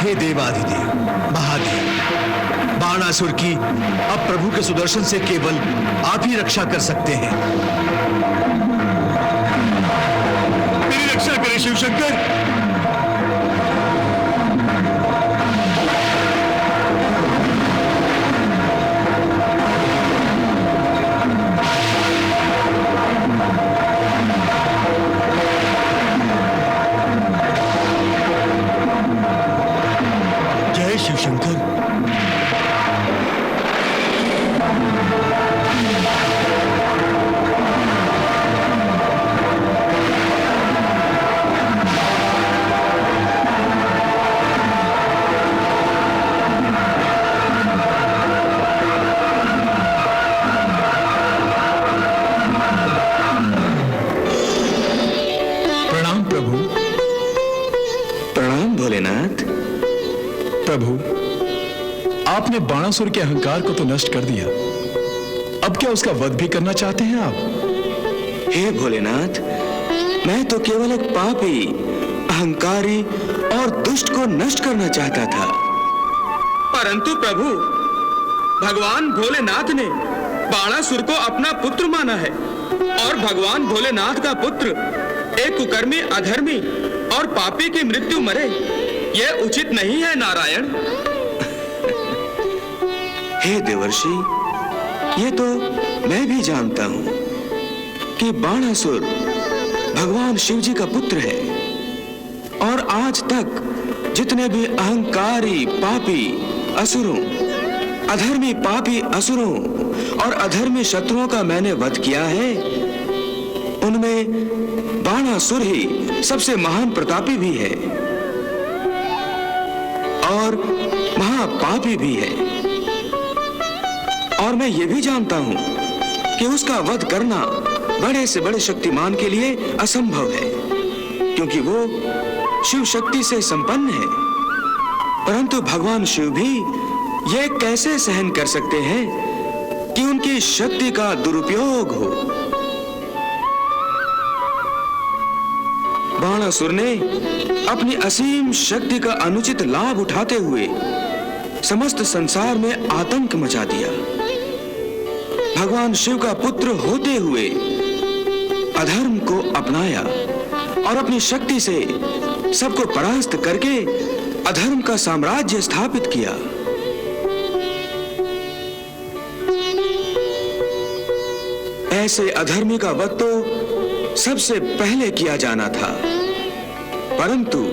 हे देवाधिदेव महादेव, बाणासुर की अब प्रभु के सुदर्शन से केवल आप ही रक्षा कर सकते हैं। मेरी रक्षा करें शिवशंकर। जय शिवशंकर। प्रणाम प्रभु। प्रणाम भोलेनाथ। प्रभु, आपने बाणासुर के अहंकार को तो नष्ट कर दिया, अब क्या उसका वध भी करना चाहते हैं आप? हे भोलेनाथ, मैं तो केवल एक पापी, अहंकारी और दुष्ट को नष्ट करना चाहता था। परंतु प्रभु, भगवान भोलेनाथ ने बाणासुर को अपना पुत्र माना है और भगवान भोलेनाथ का पुत्र एक कुकर्मी, अधर्मी और पापी की मृत्यु मरे, यह उचित नहीं है नारायण। हे देवर्षि, ये तो मैं भी जानता हूं कि बाणासुर भगवान शिव जी का पुत्र है और आज तक जितने भी अहंकारी पापी असुरों, अधर्मी पापी असुरों और अधर्मी शत्रुओं का मैंने वध किया है, उनमें बाणासुर ही सबसे महान प्रतापी भी है और महापापी भी है। और मैं ये भी जानता हूं कि उसका वध करना बड़े से बड़े शक्तिमान के लिए असंभव है, क्योंकि वो शिव शक्ति से संपन्न है। परंतु भगवान शिव भी ये कैसे सहन कर सकते हैं कि उनकी शक्ति का दुरुपयोग हो। बाणासुर ने अपनी असीम शक्ति का अनुचित लाभ उठाते हुए समस्त संसार में आतंक मचा दिया। भगवान शिव का पुत्र होते हुए अधर्म को अपनाया और अपनी शक्ति से सबको परास्त करके अधर्म का साम्राज्य स्थापित किया। ऐसे अधर्मी का वध तो सबसे पहले किया जाना था, परंतु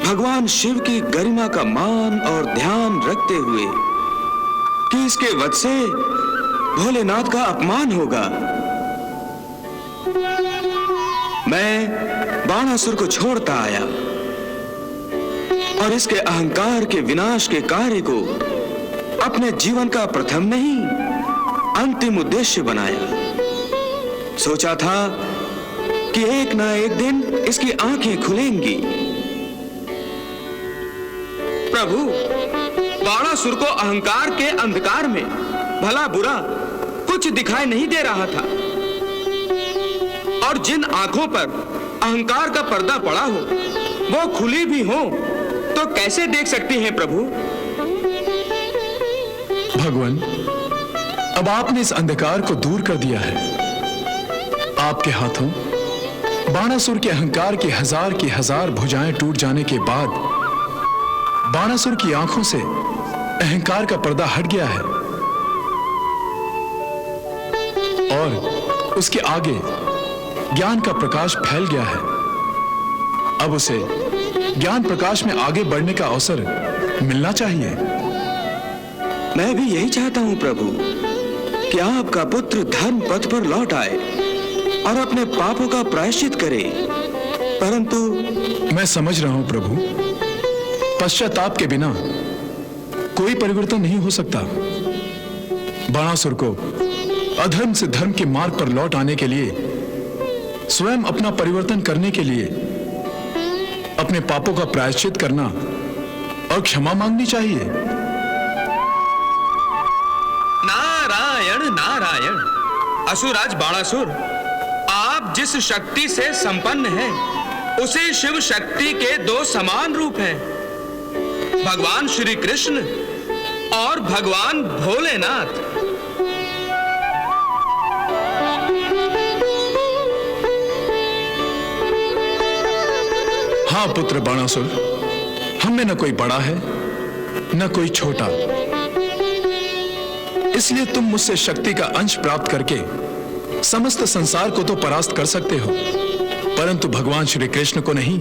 भगवान शिव की गरिमा का मान और ध्यान रखते हुए कि इसके वध से भोलेनाथ का अपमान होगा, मैं बाणासुर को छोड़ता आया और इसके अहंकार के विनाश के कार्य को अपने जीवन का प्रथम नहीं अंतिम उद्देश्य बनाया। सोचा था कि एक ना एक दिन इसकी आंखें खुलेंगी। प्रभु, बाणासुर को अहंकार के अंधकार में भला बुरा कुछ दिखाई नहीं दे रहा था, और जिन आंखों पर अहंकार का पर्दा पड़ा हो वो खुली भी हो तो कैसे देख सकती हैं प्रभु? भगवान, अब आपने इस अंधकार को दूर कर दिया है। आपके हाथों बाणासुर के अहंकार की हजार भुजाएं टूट जाने के बाद बाणासुर की आंखों से अहंकार का पर्दा हट गया है और उसके आगे ज्ञान का प्रकाश फैल गया है। अब उसे ज्ञान प्रकाश में आगे बढ़ने का अवसर मिलना चाहिए। मैं भी यही चाहता हूं प्रभु कि आपका पुत्र धर्म पथ पर लौट आए और अपने पापों का प्रायश्चित करे, परंतु मैं समझ रहा हूं प्रभु, पश्चाताप के बिना कोई परिवर्तन नहीं हो सकता। बाणासुर को अधर्म से धर्म के मार्ग पर लौट आने के लिए, स्वयं अपना परिवर्तन करने के लिए अपने पापों का प्रायश्चित करना और क्षमा मांगनी चाहिए। नारायण नारायण। असुराज बाणासुर, आप जिस शक्ति से संपन्न हैं, उसी शिव शक्ति के दो समान रूप हैं, भगवान श्री कृष्ण और भगवान भोलेनाथ। हाँ पुत्र बाणासुर, हम में न कोई बड़ा है न कोई छोटा, इसलिए तुम मुझसे शक्ति का अंश प्राप्त करके समस्त संसार को तो परास्त कर सकते हो, परंतु भगवान श्री कृष्ण को नहीं।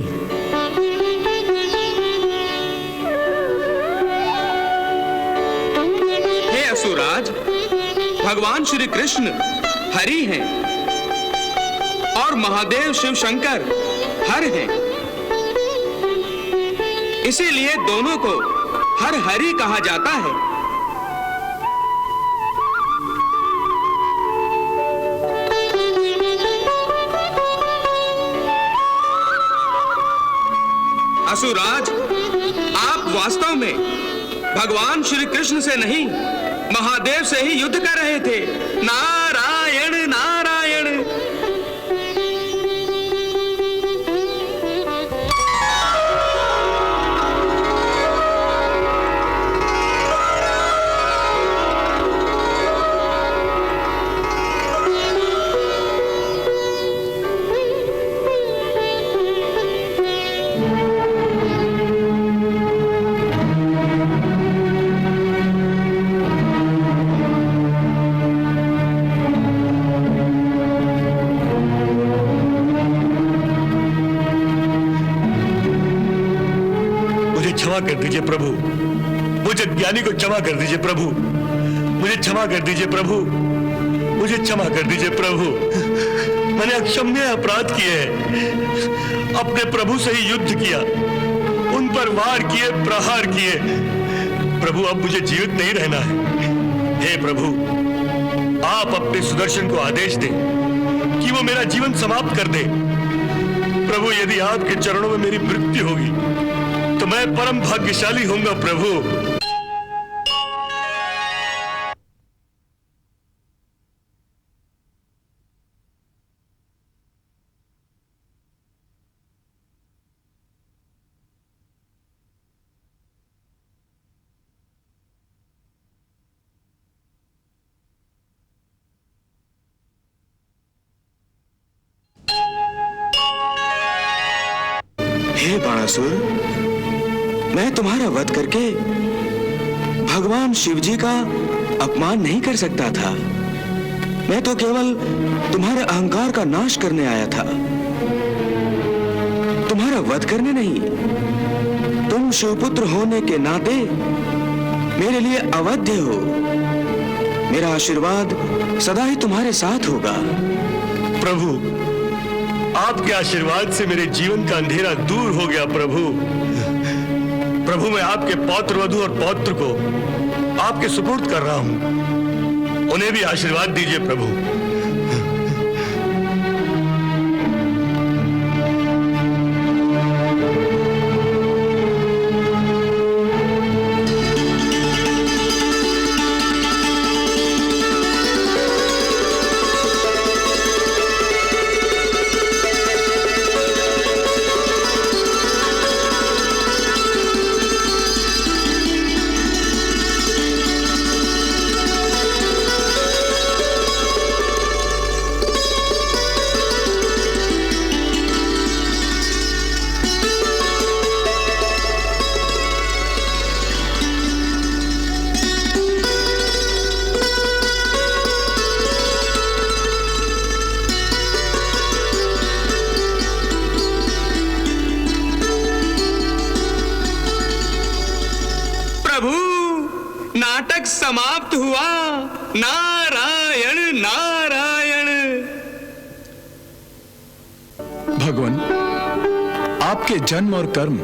हे असुराज, भगवान श्री कृष्ण हरि हैं और महादेव शिव शंकर हर हैं, इसीलिए दोनों को हर हरि कहा जाता है। असुराज, आप वास्तव में भगवान श्री कृष्ण से नहीं महादेव से ही युद्ध कर रहे थे। नारायण नारायण। क्षमा कर दीजिए प्रभु, मुझे ज्ञानी को क्षमा कर दीजिए प्रभु, मुझे क्षमा कर दीजिए प्रभु, मुझे क्षमा कर दीजिए प्रभु। मैंने अक्षम्य अपराध किए हैं, अपने प्रभु से ही युद्ध किया, उन पर वार किए, प्रहार किए। प्रभु, अब मुझे जीवित नहीं रहना है। हे प्रभु, आप अपने सुदर्शन को आदेश दें कि वो मेरा जीवन समाप्त कर दे। प्रभु, यदि आपके चरणों में मेरी मृत्यु होगी तो मैं परम भाग्यशाली होऊंगा प्रभु। बाणासुर, मैं तुम्हारा वध करके भगवान शिव जी का अपमान नहीं कर सकता था। मैं तो केवल तुम्हारे अहंकार का नाश करने आया था, तुम्हारा वध करने नहीं। तुम शिवपुत्र होने के नाते मेरे लिए अवध्य हो। मेरा आशीर्वाद सदा ही तुम्हारे साथ होगा। प्रभु, आपके आशीर्वाद से मेरे जीवन का अंधेरा दूर हो गया। प्रभु, प्रभु, मैं आपके पौत्र वधू और पौत्र को आपके सुपुर्द कर रहा हूं। उन्हें भी आशीर्वाद दीजिए प्रभु। नाटक समाप्त हुआ। नारायण नारायण। भगवान, आपके जन्म और कर्म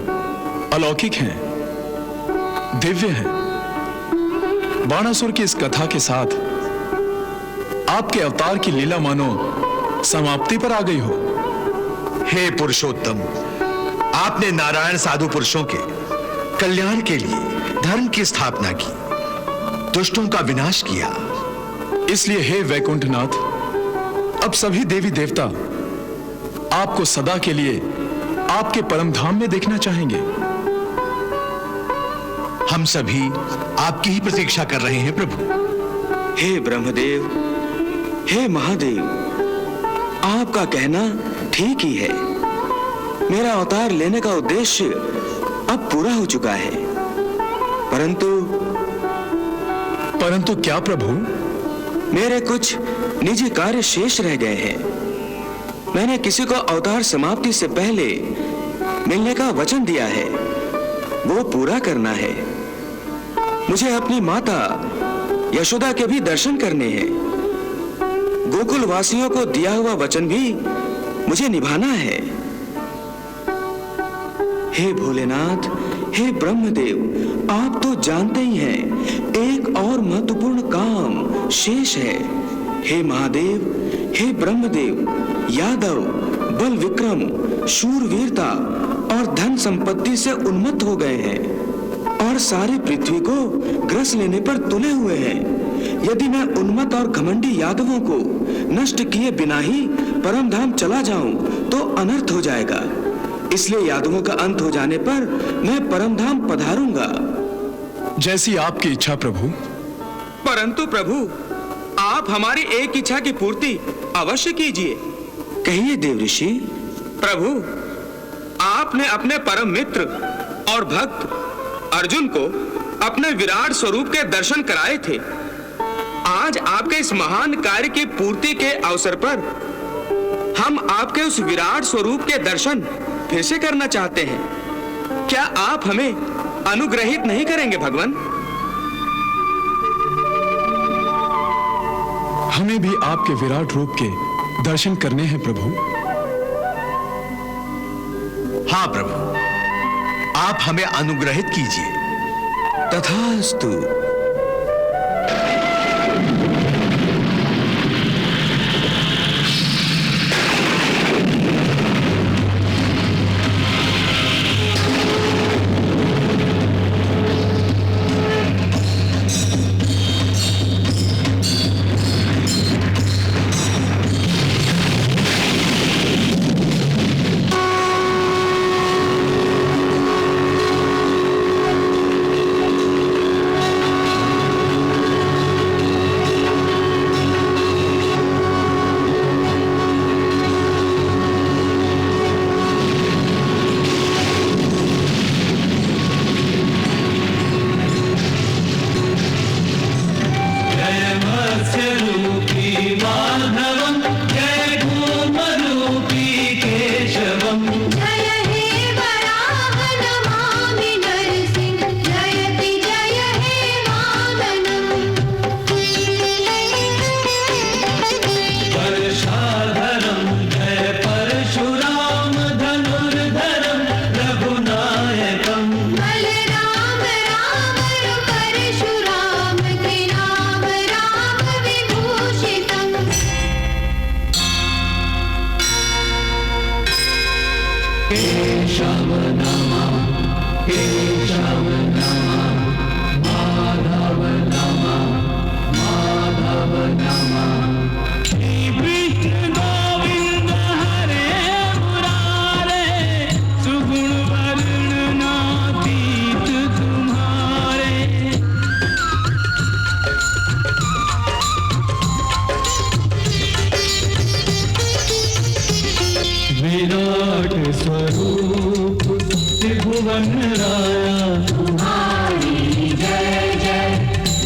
अलौकिक हैं, दिव्य हैं। बाणासुर की इस कथा के साथ आपके अवतार की लीला मानो समाप्ति पर आ गई हो। हे पुरुषोत्तम, आपने नारायण साधु पुरुषों के कल्याण के लिए धर्म की स्थापना की, दुष्टों का विनाश किया। इसलिए हे वैकुंठनाथ, अब सभी देवी देवता आपको सदा के लिए आपके परम धाम में देखना चाहेंगे। हम सभी आपकी ही प्रतीक्षा कर रहे हैं प्रभु। हे ब्रह्मदेव, हे महादेव, आपका कहना ठीक ही है। मेरा अवतार लेने का उद्देश्य अब पूरा हो चुका है। परंतु क्या प्रभु? मेरे कुछ निजी कार्य शेष रह गए हैं। मैंने किसी को अवतार समाप्ति से पहले मिलने का वचन दिया है, वो पूरा करना है। मुझे अपनी माता यशोदा के भी दर्शन करने हैं। गोकुल वासियों को दिया हुआ वचन भी मुझे निभाना है। हे भोलेनाथ, हे ब्रह्मदेव, आप तो जानते ही हैं, एक और महत्वपूर्ण काम शेष है। हे महादेव, हे ब्रह्मदेव, यादव बल विक्रम, शूरवीरता और धन संपत्ति से उन्मत्त हो गए हैं और सारी पृथ्वी को ग्रस लेने पर तुले हुए हैं। यदि मैं उन्मत्त और घमंडी यादवों को नष्ट किए बिना ही परम धाम चला जाऊं तो अनर्थ हो जाएगा। इसलिए यादवों का अंत हो जाने पर मैं परम धाम पधारूंगा। जैसी आपकी इच्छा प्रभु। परंतु प्रभु, आप हमारी एक इच्छा की पूर्ति अवश्य कीजिए। कहिए देव ऋषि। प्रभु, आपने अपने परम मित्र और भक्त अर्जुन को अपने विराट स्वरूप के दर्शन कराए थे। आज आपके इस महान कार्य की पूर्ति के अवसर पर हम आपके उस विराट स्वरूप के दर्शन फिर से करना चाहते हैं। क्या आप हमें अनुग्रहित नहीं करेंगे भगवान? हमें भी आपके विराट रूप के दर्शन करने हैं प्रभु। हाँ प्रभु, आप हमें अनुग्रहित कीजिए। तथास्तु। केशव नमः, केशव नमः, माधव नमः, माधव नमः। श्री कृष्ण गोविंद हरे मुरारे, सुगुण वर्णनातीत तुम्हारे। विराट स्वरूप त्रिभुवन राया, तुम्हारी जय जय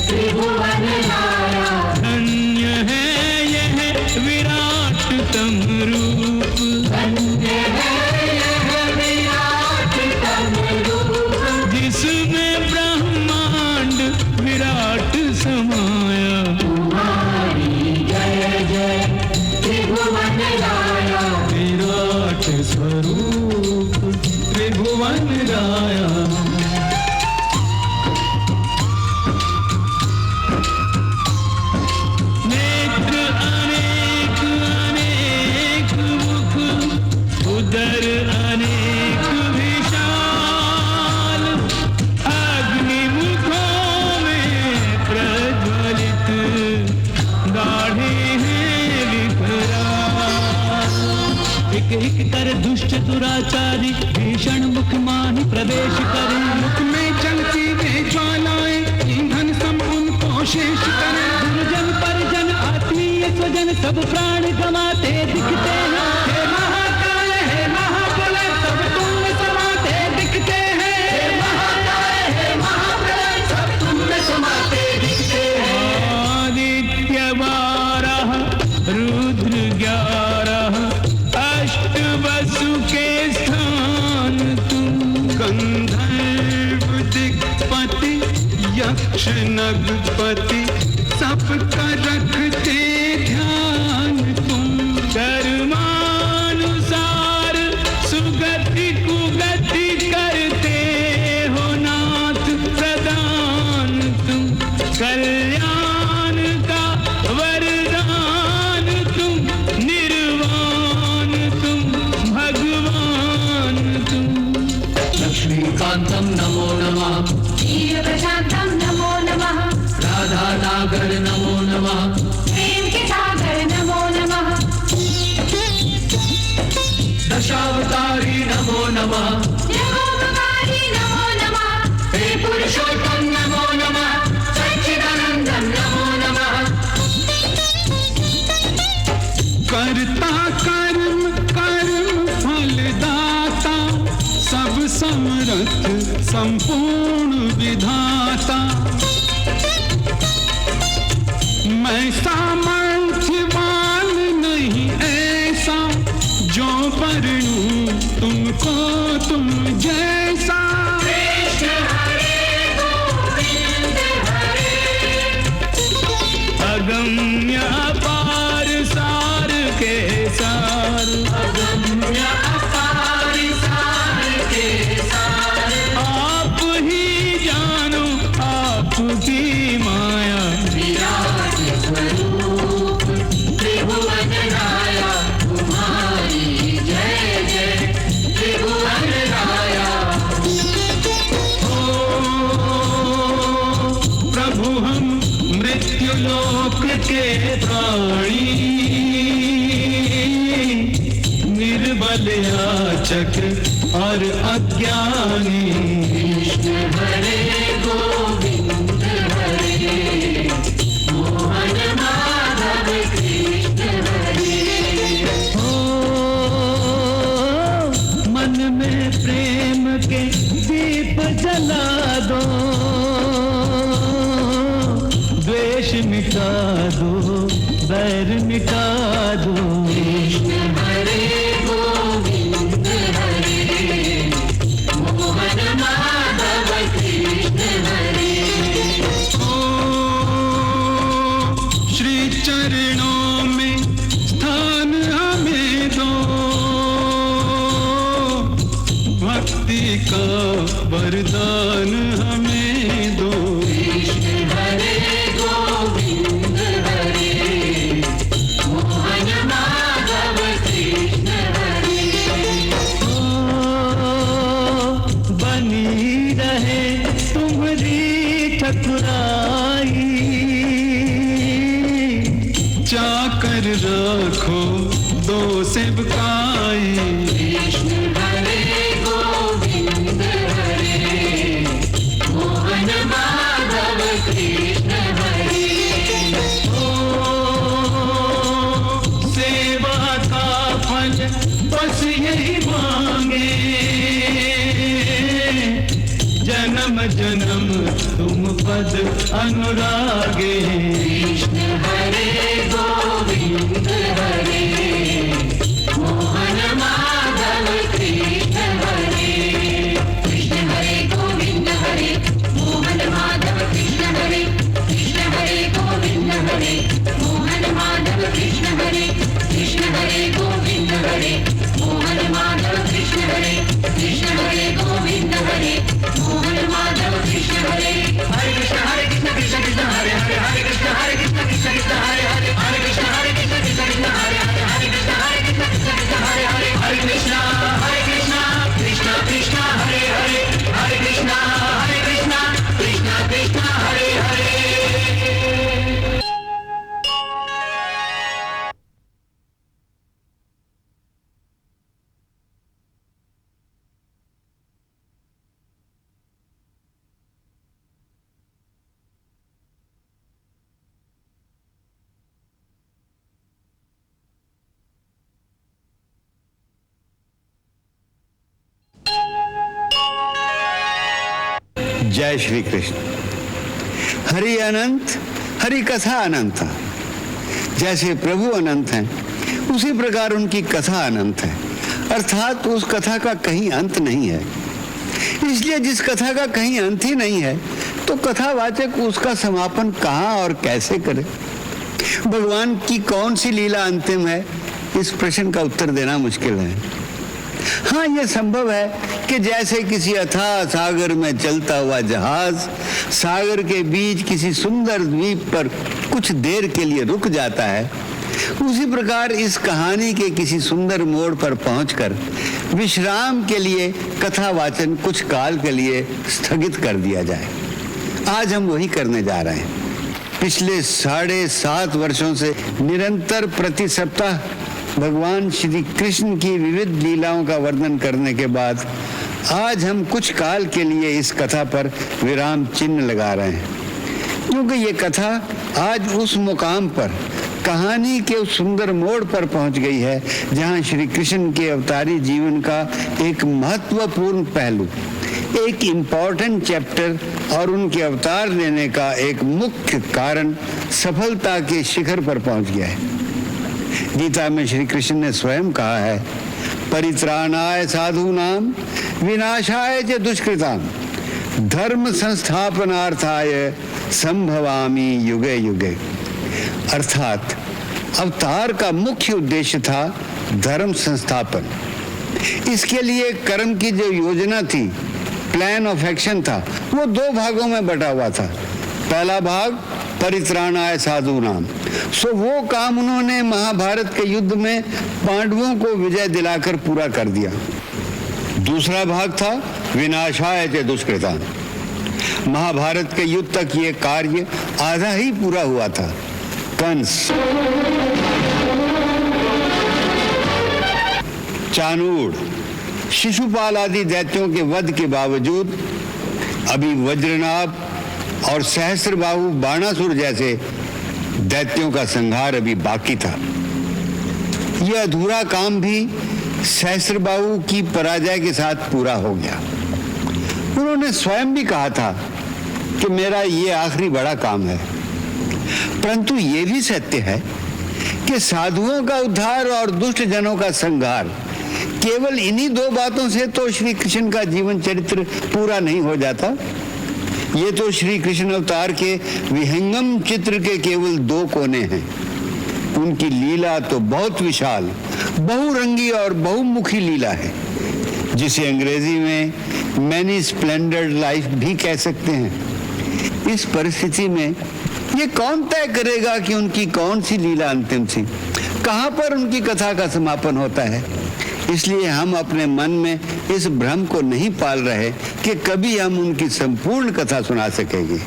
त्रिभुवन राया। धन्य है यह विराट तम रूप, धन्य है यह विराट तम रूप, जिसमें ब्रह्मांड विराट समाया। तुम्हारी जय जय त्रिभुवन राया, विराट स्वरूप त्रिभुवन राया। नेत्र अनेक अनेक मुख, उदर अनेक विशाल, अग्नि मुखों में प्रज्वलित, दाढ़े हैं विकराल। एक एक कर दुष्ट दुराचारी, भीषण मुख माहि प्रवेश करे। मुख में जलती वे ज्वालाएं, ईंधन सम उनको शेष करे। गुरुजन परिजन आत्मीय स्वजन सब प्राण गंवाते दिखते हैं। हे महाकाल हे महाप्रलय, सब तुम में समाते दिखते हैं। हे महाकाल हे महाप्रलय, सब तुम में समाते दिखते हैं। आदित्य 12 रुद्र 11, अष्ट वसु के स्थान तुम। गंधर्व दिक्पति यक्ष नगपति, सबका रखते ध्यान तुम। कर्मानुसार सुगति कुगति करते हो नाथ प्रदान तुम। कल्याण का वरदान तुम, निर्वाण तुम, भगवान तुम। लक्ष्मीकांतम नमो नमः, वीरप्रशांतम नमो नमः, राधा नागर नमो नमः, प्रेम के सागर नमो नमः। दशावतारी नमो नमः, जगोपकारी नमो नमः, हे पुरुषोत्तम नमो नमः, सच्चिदानंदम नमो नमः। करता कर्म कर्म फलदाता, सब समर्थ संपूर्ण विधाता। मैं सामर्थ्यवान नहीं ऐसा, जो वर्णूं तुमको तुम जैसा। कृष्ण हरे गोविंद हरे, अगम्य अपार सार के सार, अगम्य अपार सार के सार। आप ही जानो आपकी माया। विराट स्वरूप त्रिभुवन राया, तुम्हारी जय जय त्रिभुवन राया। ओ प्रभु हम मृत्युलोक के प्राणी, निर्बल याचक और अज्ञानी। कृष्ण हरे गोविंद हरे, मोहन माधव कृष्ण हरे। हो मन में प्रेम के दीप जला दो, द्वेष मिटा दो, बैर मिटा दो। कृष्ण हरे गोविंद हरे, मोहन माधव कृष्ण हरे। ओ श्री चरणों में स्थान हमें दो, भक्ति का वरदान हमें दो। कृष्ण हरे गोविंद हरे, मोहन माधव कृष्ण हरे। ठकुराई, चाकर रखो दो सेवकाई। कृष्ण हरे गोविंद हरे, मोहन माधव कृष्ण हरे। सेवा का फल बस यही मांगे, जन्म जन्म तुम पद अनुरागे। कृष्ण हरे गोविंद हरे, मोहन माधव कृष्ण हरे। कृष्ण हरे गोविंद हरे, मोहन माधव कृष्ण हरे। कृष्ण हरे गोविंद हरे, मोहन माधव कृष्ण हरे। कृष्ण हरे गोविंद हरे, मोहन माधव कृष्ण हरे। कृष्ण हरे गोविंद हरे, मोहन माधव कृष्ण हरे। हरे कृष्ण कृष्ण कृष्ण हरे हरे, हरे कृष्ण कृष्ण कृष्ण हरे हरे, हरे कृष्ण कृष्ण कृष्ण हरे हरे, हरे कृष्ण कृष्ण कृष्ण हरे हरे, हरे कृष्ण कृष्ण कृष्ण हरे हरे, हरे कृष्ण कृष्ण कृष्ण हरे हरे। जय श्री कृष्ण। हरि अनंत, हरि कथा अनंत। जैसे प्रभु अनंत हैं, उसी प्रकार उनकी कथा अनंत है, अर्थात उस कथा का कहीं अंत नहीं है। इसलिए जिस कथा का कहीं अंत ही नहीं है, तो कथावाचक उसका समापन कहाँ और कैसे करे? भगवान की कौन सी लीला अंतिम है, इस प्रश्न का उत्तर देना मुश्किल है। हाँ, यह संभव है कि जैसे किसी अथाह सागर में चलता हुआ जहाज सागर के बीच किसी सुंदर द्वीप पर कुछ देर के लिए रुक जाता है, उसी प्रकार इस कहानी के किसी सुंदर मोड़ पर पहुंचकर विश्राम के लिए कथावाचन कुछ काल के लिए स्थगित कर दिया जाए। आज हम वही करने जा रहे हैं। पिछले 7.5 वर्षों से निरंतर प्रति सप्ताह भगवान श्री कृष्ण की विविध लीलाओं का वर्णन करने के बाद आज हम कुछ काल के लिए इस कथा पर विराम चिन्ह लगा रहे हैं, क्योंकि ये कथा आज उस मुकाम पर कहानी के उस सुंदर मोड़ पर पहुंच गई है जहां श्री कृष्ण के अवतारी जीवन का एक महत्वपूर्ण पहलू, एक इम्पोर्टेंट चैप्टर और उनके अवतार लेने का एक मुख्य कारण सफलता के शिखर पर पहुंच गया है। गीता में श्री कृष्ण ने स्वयं कहा है, परित्राणाय साधूनाम विनाशाय च दुष्कृताम धर्म संस्थापनार्थाय संभवामि युगे युगे। अर्थात अवतार का मुख्य उद्देश्य था धर्म संस्थापन। इसके लिए कर्म की जो योजना थी, प्लान ऑफ एक्शन था, वो 2 भागों में बटा हुआ था। पहला भाग परित्राणाय साधूनाम, सो वो काम उन्होंने महाभारत के युद्ध में पांडवों को विजय दिलाकर पूरा कर दिया। दूसरा भाग था विनाशाय च दुष्कृताम। महाभारत के युद्ध तक ये कार्य आधा ही पूरा हुआ था। कंस, चाणूर, शिशुपाल आदि दैत्यों के वध के बावजूद अभी वज्रनाभ और सहस्त्रबाहु बाणासुर जैसे दैत्यों का संहार अभी बाकी था। यह अधूरा काम भी सहस्त्रबाहु की पराजय के साथ पूरा हो गया। उन्होंने स्वयं भी कहा था कि मेरा ये आखिरी बड़ा काम है। परंतु ये भी सत्य है कि साधुओं का उद्धार और दुष्ट जनों का संहार केवल इन्हीं 2 बातों से तो श्री कृष्ण का जीवन चरित्र पूरा नहीं हो जाता। ये तो श्री कृष्ण अवतार के विहंगम चित्र के केवल 2 कोने हैं। उनकी लीला तो बहुत विशाल, बहुरंगी और बहुमुखी लीला है, जिसे अंग्रेजी में मैनी स्प्लेंडर्ड लाइफ भी कह सकते हैं। इस परिस्थिति में ये कौन तय करेगा कि उनकी कौन सी लीला अंतिम थी, कहाँ पर उनकी कथा का समापन होता है? इसलिए हम अपने मन में इस भ्रम को नहीं पाल रहे कि कभी हम उनकी संपूर्ण कथा सुना सकेंगे।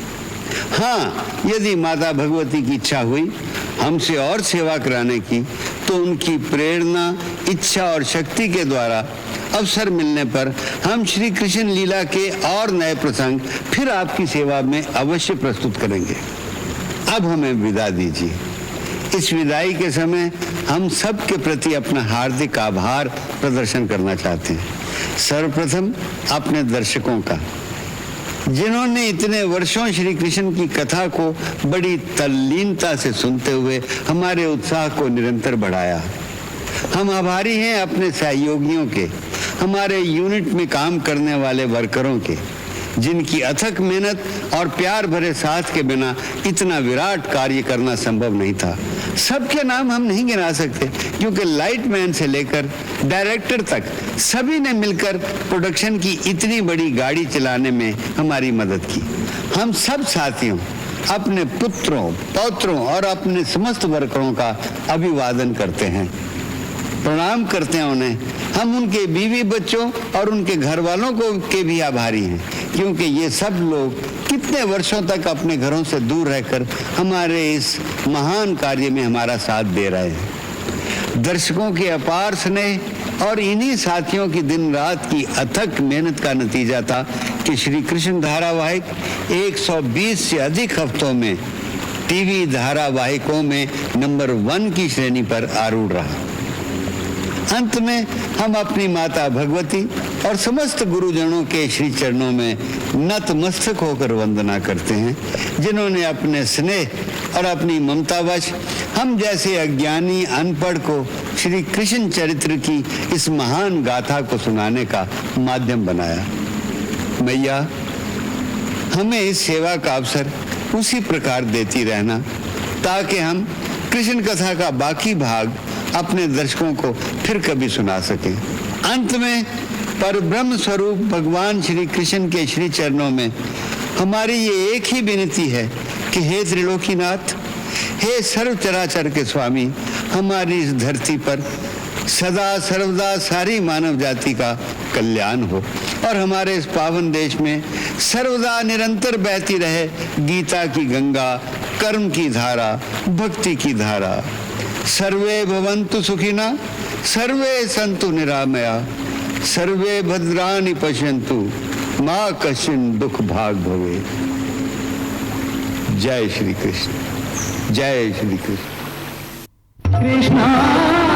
हाँ, यदि माता भगवती की इच्छा हुई हमसे और सेवा कराने की, तो उनकी प्रेरणा, इच्छा और शक्ति के द्वारा अवसर मिलने पर हम श्री कृष्ण लीला के और नए प्रसंग फिर आपकी सेवा में अवश्य प्रस्तुत करेंगे। अब हमें विदा दीजिए। इस विदाई के समय हम सब के प्रति अपना हार्दिक आभार प्रदर्शन करना चाहते हैं। सर्वप्रथम अपने दर्शकों का, जिन्होंने इतने वर्षों श्री कृष्ण की कथा को बड़ी तल्लीनता से सुनते हुए हमारे उत्साह को निरंतर बढ़ाया। हम आभारी हैं अपने सहयोगियों के, हमारे यूनिट में काम करने वाले वर्करों के, जिनकी अथक मेहनत और प्यार भरे साथ के बिना इतना विराट कार्य करना संभव नहीं था। सबके नाम हम नहीं गिना सकते, क्योंकि लाइटमैन से लेकर डायरेक्टर तक सभी ने मिलकर प्रोडक्शन की इतनी बड़ी गाड़ी चलाने में हमारी मदद की। हम सब साथियों, अपने पुत्रों, पौत्रों और अपने समस्त वर्करों का अभिवादन करते हैं, प्रणाम करते हैं उन्हें। हम उनके बीवी बच्चों और उनके घर वालों को के भी आभारी हैं, क्योंकि ये सब लोग कितने वर्षों तक अपने घरों से दूर रहकर हमारे इस महान कार्य में हमारा साथ दे रहे हैं। दर्शकों के अपार स्नेह और इन्हीं साथियों की दिन रात की अथक मेहनत का नतीजा था कि श्री कृष्ण धारावाहिक 120 से अधिक हफ्तों में टीवी धारावाहिकों में नंबर 1 की श्रेणी पर आरूढ़ रहा। अंत में हम अपनी माता भगवती और समस्त गुरुजनों के श्री चरणों में नतमस्तक होकर वंदना करते हैं, जिन्होंने अपने स्नेह और अपनी ममतावश हम जैसे अज्ञानी अनपढ़ को श्री कृष्ण चरित्र की इस महान गाथा को सुनाने का माध्यम बनाया। मैया, हमें इस सेवा का अवसर उसी प्रकार देती रहना, ताकि हम कृष्ण कथा का बाकी भाग अपने दर्शकों को फिर कभी सुना सकें। अंत में परब्रह्म स्वरूप भगवान श्री कृष्ण के श्री चरणों में हमारी ये एक ही विनती है कि हे त्रिलोकीनाथ, हे सर्व चराचर के स्वामी, हमारी इस धरती पर सदा सर्वदा सारी मानव जाति का कल्याण हो और हमारे इस पावन देश में सर्वदा निरंतर बहती रहे गीता की गंगा, कर्म की धारा, भक्ति की धारा। सर्वे भवन्तु सुखिना, सर्वे सन्तु निरामया, सर्वे भद्राणि पश्यन्तु, मा कश्चिन दुख भाग भवे। जय श्री कृष्ण, जय श्री कृष्ण। कृष्णा